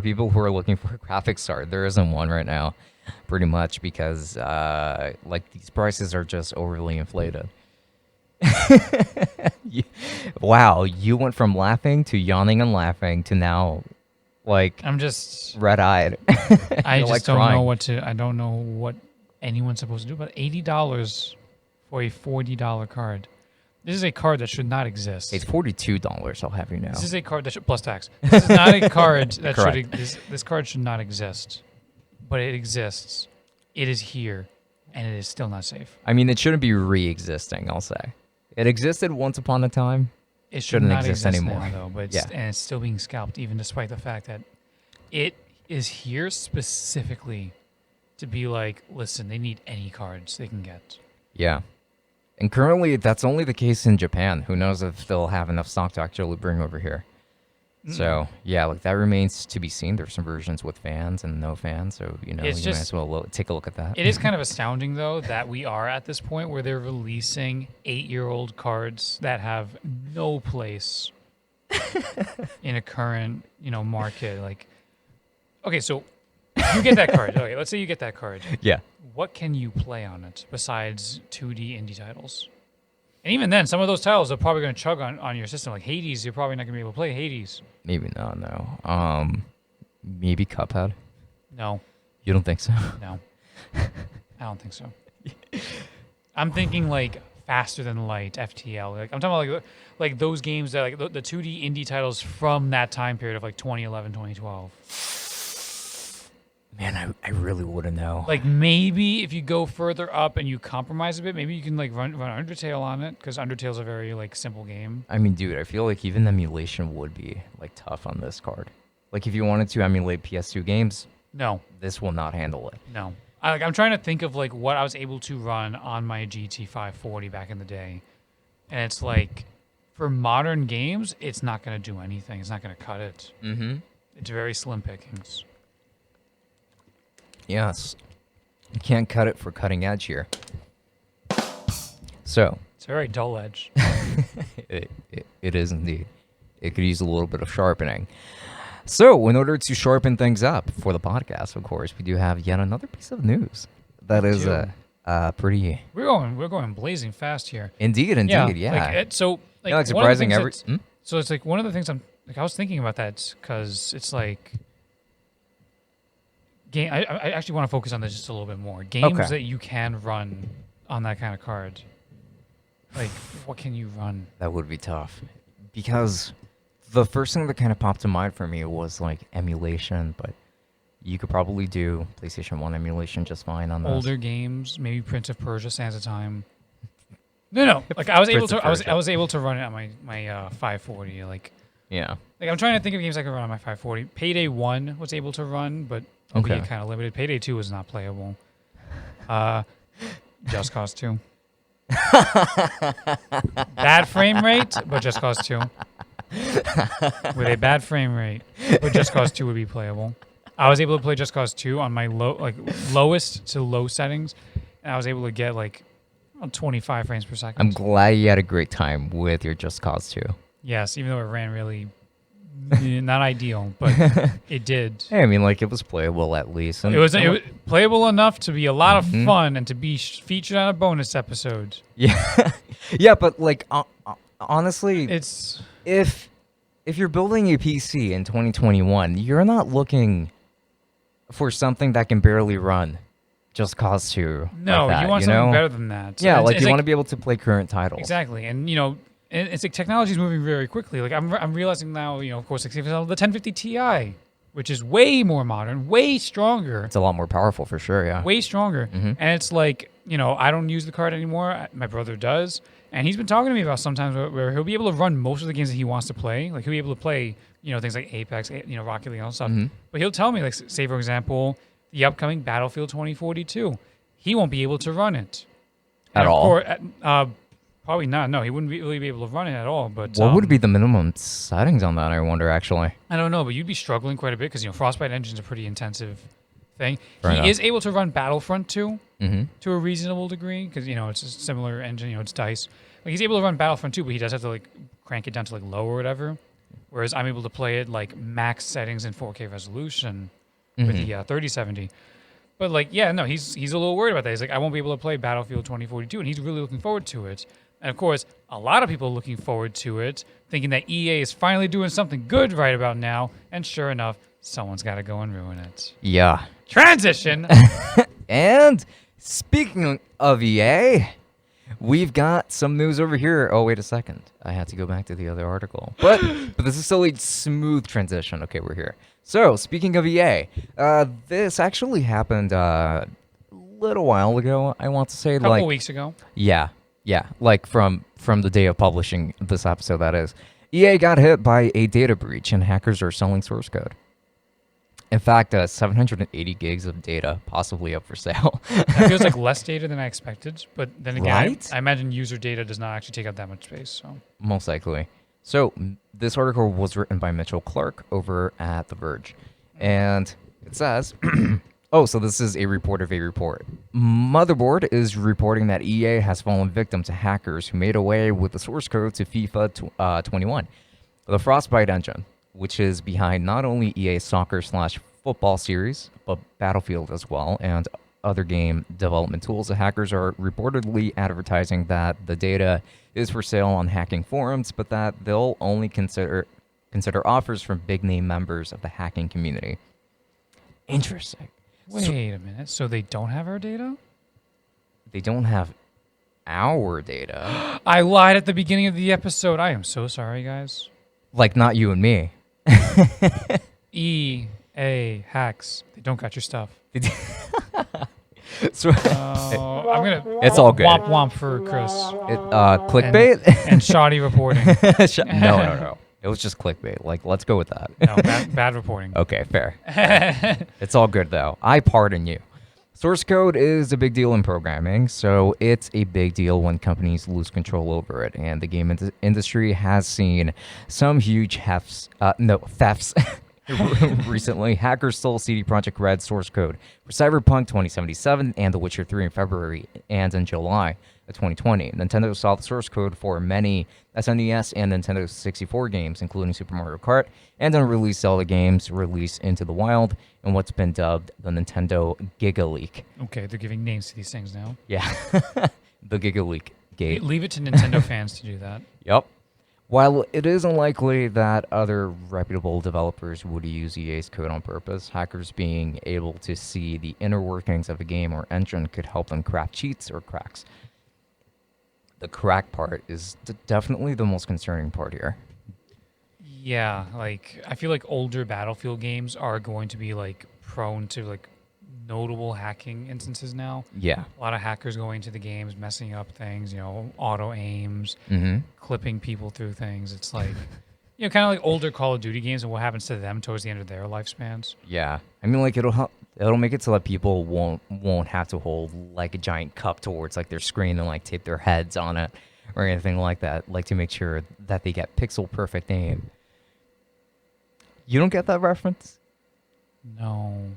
[SPEAKER 1] people who are looking for a graphics card. There isn't one right now, pretty much because like these prices are just overly inflated. Wow, you went from laughing to yawning and laughing to now like
[SPEAKER 2] I'm just
[SPEAKER 1] red-eyed.
[SPEAKER 2] I just
[SPEAKER 1] like
[SPEAKER 2] don't
[SPEAKER 1] crying.
[SPEAKER 2] know what to I don't know what anyone's supposed to do about $80 for a $40 card. This is a card that should not exist.
[SPEAKER 1] It's $42, I'll have you know.
[SPEAKER 2] This is a card that should plus tax. This is not a card that
[SPEAKER 1] Correct.
[SPEAKER 2] this card should not exist. But it exists. It is here and it is still not safe.
[SPEAKER 1] I mean, it shouldn't be re-existing, I'll say. It existed once upon a time.
[SPEAKER 2] It
[SPEAKER 1] Shouldn't
[SPEAKER 2] not
[SPEAKER 1] exist anymore.
[SPEAKER 2] now, though, but
[SPEAKER 1] Yeah.
[SPEAKER 2] and it's still being scalped, even despite the fact that it is here specifically to be like, listen, they need any cards they can get.
[SPEAKER 1] Yeah. And currently, that's only the case in Japan. Who knows if they'll have enough stock to actually bring over here. So, yeah, like that remains to be seen. There's some versions with fans and no fans, so, you know,
[SPEAKER 2] It's
[SPEAKER 1] you might
[SPEAKER 2] just-
[SPEAKER 1] as well take a look at that.
[SPEAKER 2] It is kind of astounding, though, that we are at this point where they're releasing 8-year-old cards that have no place in a current, market. Like, okay, so you get that card. Okay, let's say you get that card.
[SPEAKER 1] Yeah.
[SPEAKER 2] What can you play on it besides 2D indie titles? And even then, some of those titles are probably going to chug on your system. Like Hades, you're probably not going to be able to play Hades.
[SPEAKER 1] Maybe not, no. Maybe Cuphead?
[SPEAKER 2] No,
[SPEAKER 1] You don't think so?
[SPEAKER 2] no. I don't think so. I'm thinking like Faster Than Light, FTL. Like I'm talking about like those games that like the 2D indie titles from that time period of like 2011, 2012.
[SPEAKER 1] Man, I really wouldn't know.
[SPEAKER 2] Like maybe if you go further up and you compromise a bit, maybe you can like run Undertale on it because Undertale's a very like simple game.
[SPEAKER 1] I mean, dude, I feel like even emulation would be like tough on this card. Like if you wanted to emulate PS2 games,
[SPEAKER 2] No,
[SPEAKER 1] this will not handle it.
[SPEAKER 2] no. I'm trying to think of like what I was able to run on my GT 540 back in the day, and it's like for modern games, it's not going to do anything. It's not going to cut it.
[SPEAKER 1] Mm-hmm.
[SPEAKER 2] It's very slim pickings.
[SPEAKER 1] Yes. You can't cut it for cutting edge here. So,
[SPEAKER 2] It's a very dull edge.
[SPEAKER 1] it is indeed. It could use a little bit of sharpening. So, in order to sharpen things up for the podcast, of course, we do have yet another piece of news that is pretty...
[SPEAKER 2] We're going blazing fast here.
[SPEAKER 1] Indeed, yeah.
[SPEAKER 2] Like, it's one of the
[SPEAKER 1] surprising
[SPEAKER 2] things So it's like one of the things I was thinking about that because it's like game. I actually want to focus on this just a little bit more. Games that you can run on that kind of card. Like, what can you run?
[SPEAKER 1] That would be tough. Because the first thing that kind of popped to mind for me was like emulation, but you could probably do PlayStation 1 emulation just fine on those.
[SPEAKER 2] Older games, maybe Prince of Persia, Sands of Time. No. Like I was able
[SPEAKER 1] Prince
[SPEAKER 2] to.
[SPEAKER 1] of
[SPEAKER 2] I
[SPEAKER 1] Persia.
[SPEAKER 2] was able to run it on my 540.
[SPEAKER 1] Yeah.
[SPEAKER 2] Like I'm trying to think of games I could run on my 540. Payday 1 was able to run, but albeit
[SPEAKER 1] Okay.
[SPEAKER 2] kind of limited. Payday 2 was not playable. Just Cause 2. Bad frame rate, but Just Cause 2. With a bad frame rate, but Just Cause 2 would be playable. I was able to play Just Cause 2 on my lowest to low settings, and I was able to get like 25 frames per second.
[SPEAKER 1] I'm glad you had a great time with your Just Cause 2.
[SPEAKER 2] Yes, even though it ran really not ideal, but it did.
[SPEAKER 1] Hey, I mean, like, it was playable at least. And
[SPEAKER 2] It was playable enough to be a lot of
[SPEAKER 1] Mhm.
[SPEAKER 2] fun and to be featured on a bonus episode.
[SPEAKER 1] Yeah. Yeah, but, like, honestly,
[SPEAKER 2] It's
[SPEAKER 1] if you're building a PC in 2021, you're not looking for something that can barely run Just Cause 2.
[SPEAKER 2] no,
[SPEAKER 1] like that,
[SPEAKER 2] you want
[SPEAKER 1] you
[SPEAKER 2] something
[SPEAKER 1] know?
[SPEAKER 2] better than that.
[SPEAKER 1] Yeah,
[SPEAKER 2] It's-
[SPEAKER 1] like,
[SPEAKER 2] it's
[SPEAKER 1] you want to be able to play current titles.
[SPEAKER 2] exactly, and it's like technology is moving very quickly. Like I'm realizing now, of course, like the 1050 Ti, which is way more modern, way stronger,
[SPEAKER 1] It's a lot more powerful for sure, yeah.
[SPEAKER 2] way stronger.
[SPEAKER 1] Mhm.
[SPEAKER 2] And it's like, I don't use the card anymore. My brother does. And he's been talking to me about sometimes where he'll be able to run most of the games that he wants to play. Like he'll be able to play, things like Apex, Rocket League and all stuff.
[SPEAKER 1] Mhm.
[SPEAKER 2] But he'll tell me, like, say, for example, the upcoming Battlefield 2042, he won't be able to run it.
[SPEAKER 1] At
[SPEAKER 2] And of
[SPEAKER 1] all?
[SPEAKER 2] course, probably not. No, he wouldn't really be able to run it at all. But
[SPEAKER 1] What would be the minimum settings on that, I wonder, actually?
[SPEAKER 2] I don't know, but you'd be struggling quite a bit because Frostbite Engine's a pretty intensive thing.
[SPEAKER 1] Fair
[SPEAKER 2] He
[SPEAKER 1] enough.
[SPEAKER 2] is able to run Battlefront 2
[SPEAKER 1] Mm-hmm.
[SPEAKER 2] to a reasonable degree because it's a similar engine. It's DICE. Like he's able to run Battlefront 2, but he does have to like crank it down to like low or whatever. Whereas I'm able to play it like max settings in 4K resolution with the 3070. But like, yeah, no, he's a little worried about that. He's like, I won't be able to play Battlefield 2042, and he's really looking forward to it. And of course, a lot of people are looking forward to it, thinking that EA is finally doing something good right about now. And sure enough, someone's got to go and ruin it.
[SPEAKER 1] Yeah.
[SPEAKER 2] Transition.
[SPEAKER 1] And speaking of EA, we've got some news over here. Oh, wait a second. I had to go back to the other article. But this is still a smooth transition. Okay, we're here. So, speaking of EA, this actually happened a little while ago, I want to say.
[SPEAKER 2] A couple weeks ago.
[SPEAKER 1] Yeah, like from the day of publishing this episode, that is. EA got hit by a data breach, and hackers are selling source code. In fact, 780 gigs of data possibly up for sale.
[SPEAKER 2] That feels like less data than I expected. But then again,
[SPEAKER 1] Right?
[SPEAKER 2] I imagine user data does not actually take up that much space. So
[SPEAKER 1] Most likely. So, this article was written by Mitchell Clark over at The Verge. And it says, so this is a report of a report. Motherboard is reporting that EA has fallen victim to hackers who made away with the source code to FIFA 21. The Frostbite engine, which is behind not only EA soccer/football series, but Battlefield as well, and other game development tools. The hackers are reportedly advertising that the data is for sale on hacking forums, but that they'll only consider offers from big-name members of the hacking community. Interesting.
[SPEAKER 2] wait a minute. So they don't have our data?
[SPEAKER 1] They don't have our data.
[SPEAKER 2] I lied at the beginning of the episode. I am so sorry, guys.
[SPEAKER 1] Like, not you and me.
[SPEAKER 2] EA hacks. They don't got your stuff.
[SPEAKER 1] So,
[SPEAKER 2] I'm gonna.
[SPEAKER 1] It's all good.
[SPEAKER 2] Womp womp for Chris.
[SPEAKER 1] Clickbait?
[SPEAKER 2] And shoddy reporting.
[SPEAKER 1] No. It was just clickbait. Like, let's go with that.
[SPEAKER 2] No, bad reporting.
[SPEAKER 1] Okay, fair. It's all good, though. I pardon you. Source code is a big deal in programming, so it's a big deal when companies lose control over it. And the game industry has seen some huge thefts. Recently, hackers stole CD Projekt Red's source code for Cyberpunk 2077 and The Witcher 3 in February and in July of 2020. Nintendo saw the source code for many SNES and Nintendo 64 games, including Super Mario Kart, and unreleased Zelda games released into the wild in what's been dubbed the Nintendo Giga Leak.
[SPEAKER 2] Okay, they're giving names to these things now.
[SPEAKER 1] Yeah, the Giga Leak gate.
[SPEAKER 2] Leave it to Nintendo fans to do that.
[SPEAKER 1] Yep. While it is unlikely that other reputable developers would use EA's code on purpose, hackers being able to see the inner workings of a game or engine could help them craft cheats or cracks. The crack part is definitely the most concerning part here.
[SPEAKER 2] Yeah, like I feel like older Battlefield games are going to be like prone to like notable hacking instances now.
[SPEAKER 1] Yeah.
[SPEAKER 2] A lot of hackers going into the games, messing up things, auto aims, clipping people through things. It's like, kind of like older Call of Duty games and what happens to them towards the end of their lifespans.
[SPEAKER 1] Yeah. I mean, like, it'll make it so that people won't have to hold like a giant cup towards like their screen and like tape their heads on it or anything like that, like to make sure that they get pixel perfect aim. You don't get that reference?
[SPEAKER 2] No.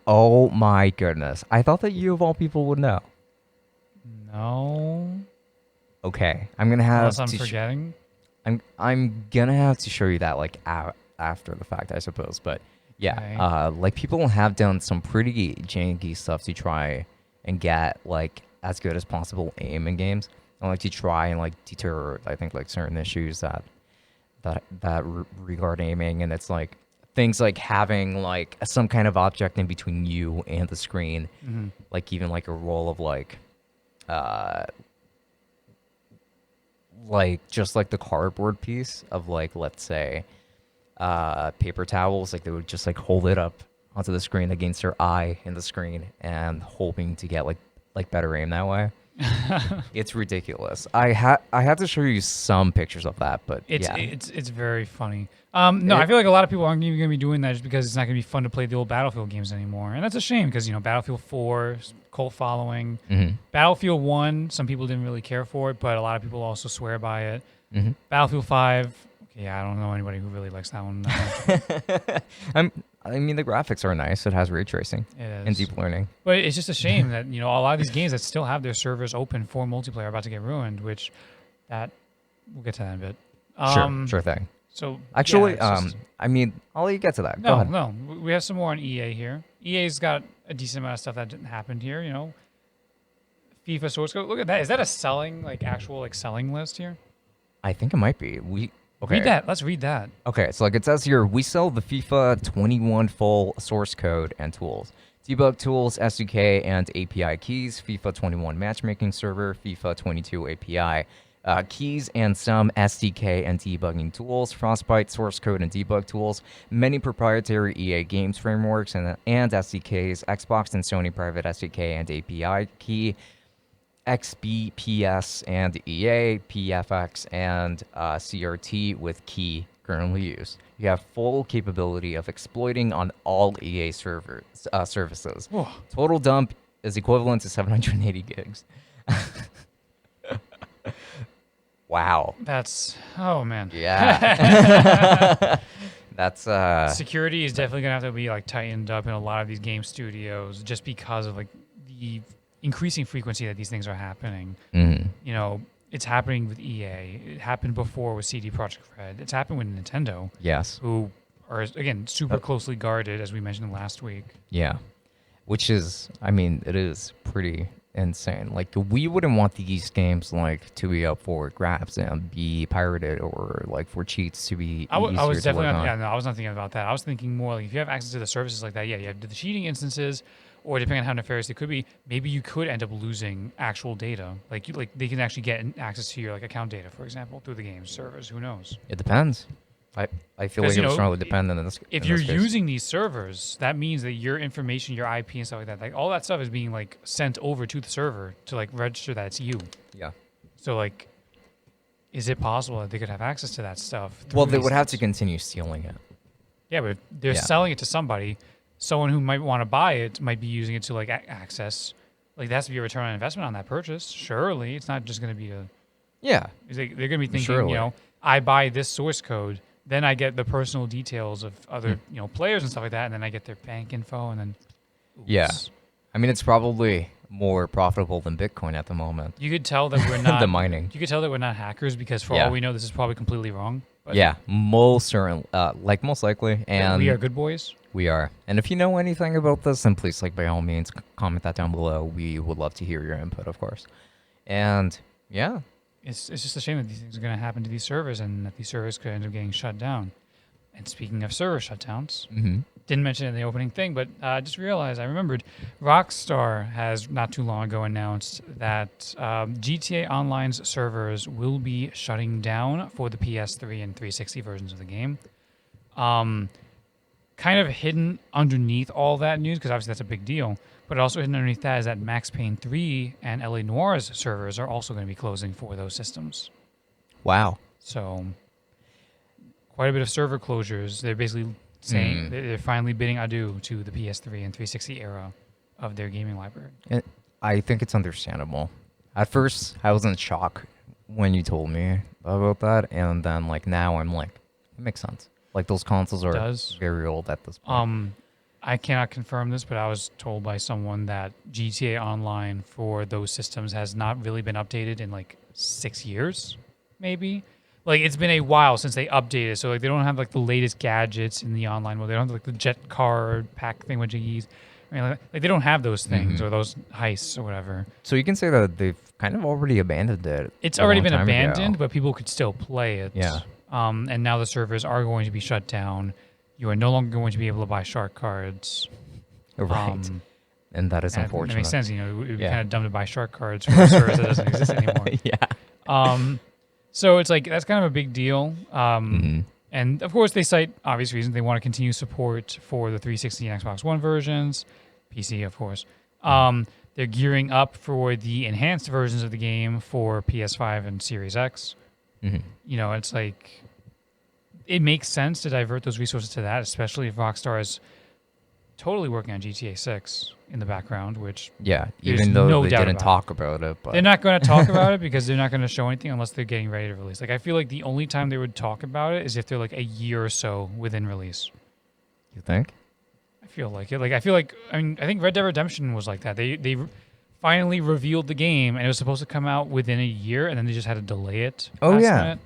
[SPEAKER 1] Oh my goodness. I thought that you of all people would know.
[SPEAKER 2] No.
[SPEAKER 1] Okay. I'm going to have
[SPEAKER 2] Unless I'm forgetting.
[SPEAKER 1] I'm going to have to show you that like after the fact, I suppose. But yeah,
[SPEAKER 2] Okay.
[SPEAKER 1] like people have done some pretty janky stuff to try and get like as good as possible aim in games. And like to try and like deter, I think, like certain issues that regard aiming. And it's like things like having like some kind of object in between you and the screen, like even like a roll of like just like the cardboard piece of like, let's say, paper towels. Like they would just like hold it up onto the screen against their eye in the screen and hoping to get like better aim that way. It's ridiculous. I have to show you some pictures of that, but
[SPEAKER 2] it's very funny. I feel like a lot of people aren't even going to be doing that just because it's not going to be fun to play the old Battlefield games anymore, and that's a shame because Battlefield 4 cult following, Battlefield 1 some people didn't really care for it, but a lot of people also swear by it. Battlefield 5, I don't know anybody who really likes that one that much.
[SPEAKER 1] I mean, the graphics are nice. It has ray tracing and deep learning.
[SPEAKER 2] But it's just a shame that, a lot of these games that still have their servers open for multiplayer are about to get ruined, which we'll get to that in a bit.
[SPEAKER 1] Sure thing.
[SPEAKER 2] So
[SPEAKER 1] actually, I mean, I'll let you get to that. Go ahead.
[SPEAKER 2] No, we have some more on EA here. EA's got a decent amount of stuff that didn't happen here, FIFA source code. Look at that. Is that a actual selling list here?
[SPEAKER 1] I think it might be. Okay.
[SPEAKER 2] Read that. Let's read that.
[SPEAKER 1] Okay, so like it says here, we sell the FIFA 21 full source code and tools. Debug tools, SDK, and API keys, FIFA 21 matchmaking server, FIFA 22 API keys, and some SDK and debugging tools, Frostbite source code and debug tools, many proprietary EA games frameworks and SDKs, Xbox and Sony private SDK and API key, XBPS and EA, PFX, and CRT with key currently used. You have full capability of exploiting on all EA services.
[SPEAKER 2] Whoa.
[SPEAKER 1] Total dump is equivalent to 780 gigs. Wow.
[SPEAKER 2] Oh man.
[SPEAKER 1] Yeah. That's
[SPEAKER 2] security is definitely gonna have to be tightened up in a lot of these game studios just because of the increasing frequency that these things are happening. It's happening with EA. It happened before with CD Projekt Red. It's happened with Nintendo.
[SPEAKER 1] Yes.
[SPEAKER 2] Who are, again, super closely guarded, as we mentioned last week.
[SPEAKER 1] Yeah. Which is, I mean, it is pretty insane. Like, we wouldn't want these games, to be up for grabs and be pirated or, for cheats to be
[SPEAKER 2] I was definitely
[SPEAKER 1] to work on.
[SPEAKER 2] I was not thinking about that. I was thinking more, if you have access to the services like that, you have the cheating instances, or depending on how nefarious it could be, maybe you could end up losing actual data. They can actually get access to your account data, for example, through the game's servers. Who knows?
[SPEAKER 1] It depends. I feel like it would strongly depend on this.
[SPEAKER 2] If you're using these servers, that means that your information, your IP and stuff like that, all that stuff is being sent over to the server to register that it's you.
[SPEAKER 1] Yeah.
[SPEAKER 2] So is it possible that they could have access to that stuff?
[SPEAKER 1] Well, they would have to continue stealing it.
[SPEAKER 2] Yeah, but they're selling it to somebody. Someone who might want to buy it might be using it to access. There has to be a return on investment on that purchase. Surely, it's not just going to be a.
[SPEAKER 1] Yeah.
[SPEAKER 2] They're going to be thinking, I buy this source code, then I get the personal details of other players and stuff like that, and then I get their bank info, and then. Oops.
[SPEAKER 1] Yeah. I mean, it's probably more profitable than Bitcoin at the moment.
[SPEAKER 2] You could tell that we're not
[SPEAKER 1] the mining.
[SPEAKER 2] You could tell that we're not hackers because for all we know, this is probably completely wrong. But
[SPEAKER 1] yeah, most likely, and
[SPEAKER 2] we are good boys.
[SPEAKER 1] We are. And if you know anything about this, then please, by all means, comment that down below. We would love to hear your input, of course. And, yeah.
[SPEAKER 2] It's just a shame that these things are going to happen to these servers and that these servers could end up getting shut down. And speaking of server shutdowns, didn't mention it in the opening thing, but just realized, I remembered, Rockstar has not too long ago announced that GTA Online's servers will be shutting down for the PS3 and 360 versions of the game. kind of hidden underneath all that news, because obviously that's a big deal, but also hidden underneath that is that Max Payne 3 and LA Noir's servers are also going to be closing for those systems.
[SPEAKER 1] Wow.
[SPEAKER 2] So quite a bit of server closures. They're basically saying they're finally bidding adieu to the PS3 and 360 era of their gaming library.
[SPEAKER 1] I think it's understandable. At first, I was in shock when you told me about that, and then like now I'm like, it makes sense. Like those consoles are very old at this point.
[SPEAKER 2] I cannot confirm this, but I was told by someone that GTA Online for those systems has not really been updated in like 6 years, maybe. Like it's been a while since they updated, so like they don't have like the latest gadgets in the online mode. They don't have like the jet car pack thing with jiggies. I mean, like they don't have those things or those heists or whatever.
[SPEAKER 1] So you can say that they've kind of already abandoned it.
[SPEAKER 2] It's already been abandoned, but people could still play it. Yeah. And now the servers are going to be shut down. You are no longer going to be able to buy shark cards.
[SPEAKER 1] Right. And that is unfortunate.
[SPEAKER 2] That makes sense. You know, it would be kind of dumb to buy shark cards for a service that doesn't exist anymore.
[SPEAKER 1] Yeah.
[SPEAKER 2] So it's like that's kind of a big deal. And of course, they cite obvious reasons. They want to continue support for the 360 and Xbox One versions, PC, of course. They're gearing up for the enhanced versions of the game for PS5 and Series X. You know, it's like it makes sense to divert those resources to that, especially if Rockstar is totally working on GTA 6 in the background, which
[SPEAKER 1] even though they didn't talk about it, but
[SPEAKER 2] they're not going to talk about it because they're not going to show anything unless they're getting ready to release. Like I feel like the only time they would talk about it is if they're like a year or so within release.
[SPEAKER 1] You think?
[SPEAKER 2] I feel like it. Like I think Red Dead Redemption was like that. They finally revealed the game and it was supposed to come out within a year, and then they just had to delay it.
[SPEAKER 1] Oh yeah.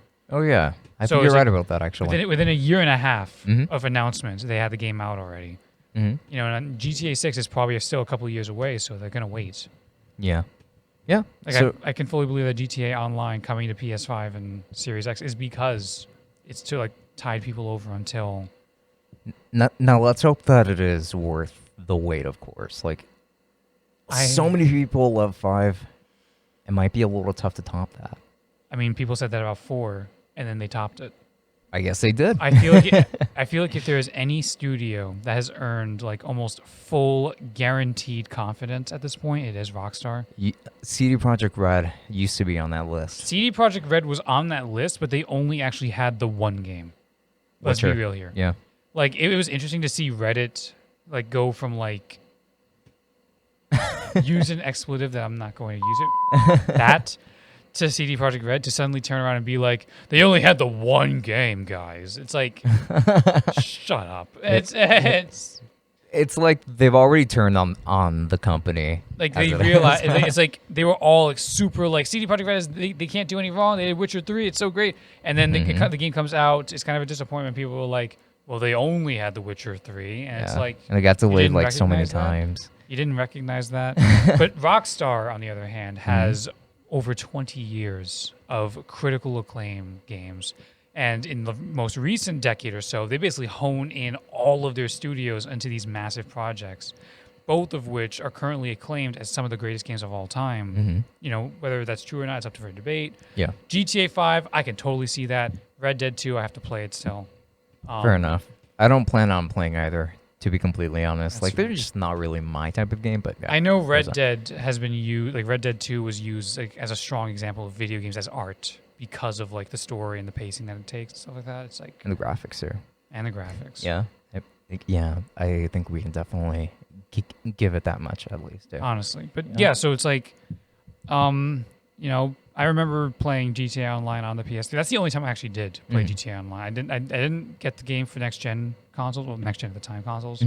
[SPEAKER 1] I think you're right about that actually.
[SPEAKER 2] Within a year and a half of announcements, they had the game out already. You know, and GTA 6 is probably still a couple of years away, so they're gonna wait.
[SPEAKER 1] Yeah.
[SPEAKER 2] Like I can fully believe that GTA Online coming to PS5 and Series X is because it's to like tide people over until.
[SPEAKER 1] Now let's hope that it is worth the wait. Of course, like so many people love 5. It might be a little tough to top that.
[SPEAKER 2] I mean, people said that about 4, and then they topped it.
[SPEAKER 1] I guess they did.
[SPEAKER 2] I feel like if there is any studio that has earned like almost full guaranteed confidence at this point, it is Rockstar.
[SPEAKER 1] CD Projekt Red used to be on that list.
[SPEAKER 2] CD Projekt Red was on that list, but they only actually had the one game. Let's be real here.
[SPEAKER 1] Yeah.
[SPEAKER 2] Like it was interesting to see Reddit like go from like use an expletive that I'm not going to use it. That to CD Projekt Red to suddenly turn around and be like, they only had the one game, guys. It's like, shut up. It's
[SPEAKER 1] like they've already turned on the company.
[SPEAKER 2] Like they realize it's like they were all like super like CD Projekt Red is they can't do any wrong. They did Witcher 3. It's so great. And then the game comes out. It's kind of a disappointment. People were like, well, they only had the Witcher 3, and it's like,
[SPEAKER 1] and they got delayed like so many times.
[SPEAKER 2] You didn't recognize that. But Rockstar, on the other hand, has over 20 years of critical acclaim games. And in the most recent decade or so, they basically hone in all of their studios into these massive projects, both of which are currently acclaimed as some of the greatest games of all time. You know, whether that's true or not, it's up for debate.
[SPEAKER 1] Yeah.
[SPEAKER 2] GTA 5, I can totally see that. Red Dead 2, I have to play it still.
[SPEAKER 1] Fair enough. I don't plan on playing either, to be completely honest. Like, they're just not really my type of game, but...
[SPEAKER 2] I know Red Dead has been used... Like, Red Dead 2 was used like, as a strong example of video games as art because of, like, the story and the pacing that it takes and stuff like that. It's like...
[SPEAKER 1] And the graphics, too.
[SPEAKER 2] And the graphics.
[SPEAKER 1] Yeah. I think we can definitely give it that much, at least. Yeah.
[SPEAKER 2] Honestly. But, yeah, so it's like... you know, I remember playing GTA Online on the PS3. That's the only time I actually did play GTA Online. I didn't get the game for next-gen consoles, well, next-gen at the time consoles.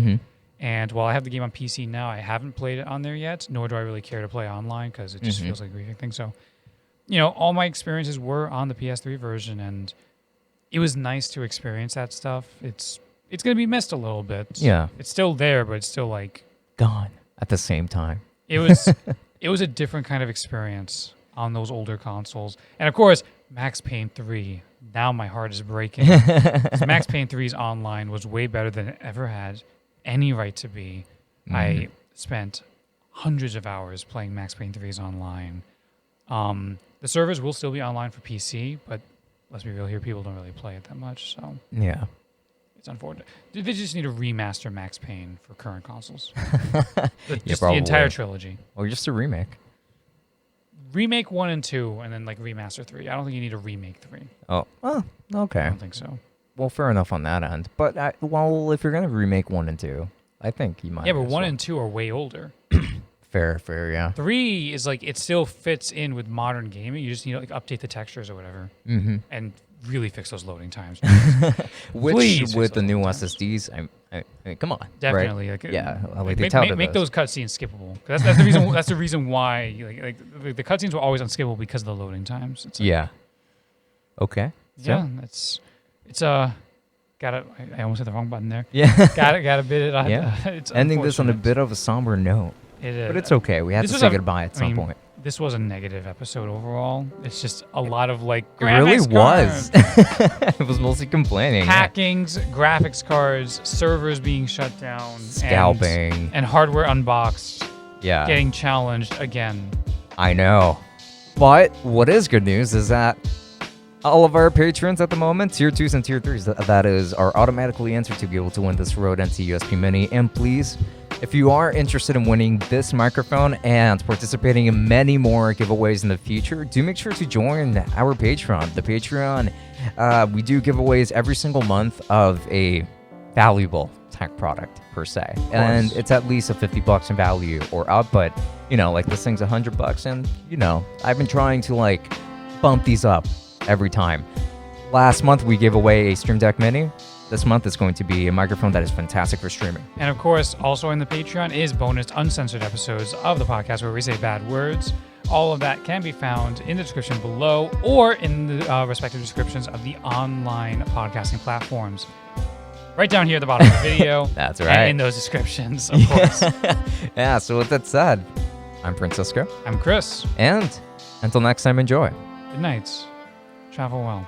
[SPEAKER 2] And while I have the game on PC now, I haven't played it on there yet, nor do I really care to play online because it just feels like a grieving thing. So, you know, all my experiences were on the PS3 version, and it was nice to experience that stuff. It's going to be missed a little bit.
[SPEAKER 1] Yeah.
[SPEAKER 2] It's still there, but it's still, like...
[SPEAKER 1] gone at the same time.
[SPEAKER 2] It was a different kind of experience on those older consoles. And of course, Max Payne 3. Now my heart is breaking. Max Payne 3's online was way better than it ever had any right to be. I spent hundreds of hours playing Max Payne 3's online. The servers will still be online for PC, but let's be real here, people don't really play it that much. So
[SPEAKER 1] yeah,
[SPEAKER 2] It's unfortunate. They just need to remaster Max Payne for current consoles. Just the
[SPEAKER 1] probably.
[SPEAKER 2] entire trilogy.
[SPEAKER 1] Or just a remake.
[SPEAKER 2] Remake 1 and 2, and then like remaster 3. I don't think you need to remake 3.
[SPEAKER 1] Oh, well, okay.
[SPEAKER 2] I don't think so.
[SPEAKER 1] Well, fair enough on that end. But, if you're going to remake 1 and 2, I think you might.
[SPEAKER 2] Yeah, but 1 and 2 are way older.
[SPEAKER 1] Fair, yeah.
[SPEAKER 2] 3 is like, it still fits in with modern gaming. You just need to like update the textures or whatever.
[SPEAKER 1] Mm-hmm.
[SPEAKER 2] And really fix those loading times.
[SPEAKER 1] Which,
[SPEAKER 2] Please
[SPEAKER 1] with the new
[SPEAKER 2] times.
[SPEAKER 1] SSDs, I mean, come on.
[SPEAKER 2] Definitely.
[SPEAKER 1] Right?
[SPEAKER 2] Like,
[SPEAKER 1] yeah,
[SPEAKER 2] make those cutscenes skippable. That's the reason. That's the reason why the cutscenes were always unskippable because of the loading times. It's like,
[SPEAKER 1] yeah. Okay.
[SPEAKER 2] Yeah, it's got it. I almost hit the wrong button there.
[SPEAKER 1] Yeah.
[SPEAKER 2] got a bit.
[SPEAKER 1] Yeah.
[SPEAKER 2] It's
[SPEAKER 1] ending this on a
[SPEAKER 2] unfortunate.
[SPEAKER 1] bit of a somber note.
[SPEAKER 2] It is.
[SPEAKER 1] But it's okay. We had
[SPEAKER 2] This
[SPEAKER 1] to
[SPEAKER 2] was
[SPEAKER 1] say
[SPEAKER 2] a-
[SPEAKER 1] goodbye at some point.
[SPEAKER 2] This was a negative episode overall. It's just a lot of like
[SPEAKER 1] It really
[SPEAKER 2] graphics
[SPEAKER 1] was.
[SPEAKER 2] cards,
[SPEAKER 1] It was mostly complaining.
[SPEAKER 2] hackings, graphics cards, servers being shut down,
[SPEAKER 1] Scalping.
[SPEAKER 2] and hardware unboxed,
[SPEAKER 1] Yeah.
[SPEAKER 2] getting challenged again.
[SPEAKER 1] I know. But what is good news is that all of our patrons at the moment, tier 2s and tier 3s, that is, are automatically entered to be able to win this Rode NT USB Mini. And please, if you are interested in winning this microphone and participating in many more giveaways in the future, do make sure to join our Patreon. The Patreon, we do giveaways every single month of a valuable tech product per se. And it's at least a $50 in value or up, but like this thing's $100 and I've been trying to like bump these up every time. Last month we gave away a Stream Deck Mini. This month is going to be a microphone that is fantastic for streaming.
[SPEAKER 2] And of course, also in the Patreon is bonus uncensored episodes of the podcast where we say bad words. All of that can be found in the description below or in the respective descriptions of the online podcasting platforms. Right down here at the bottom of the video.
[SPEAKER 1] That's right.
[SPEAKER 2] And in those descriptions, of course.
[SPEAKER 1] Yeah, so with that said, I'm Francisco.
[SPEAKER 2] I'm Chris.
[SPEAKER 1] And until next time, enjoy.
[SPEAKER 2] Good night. Travel well.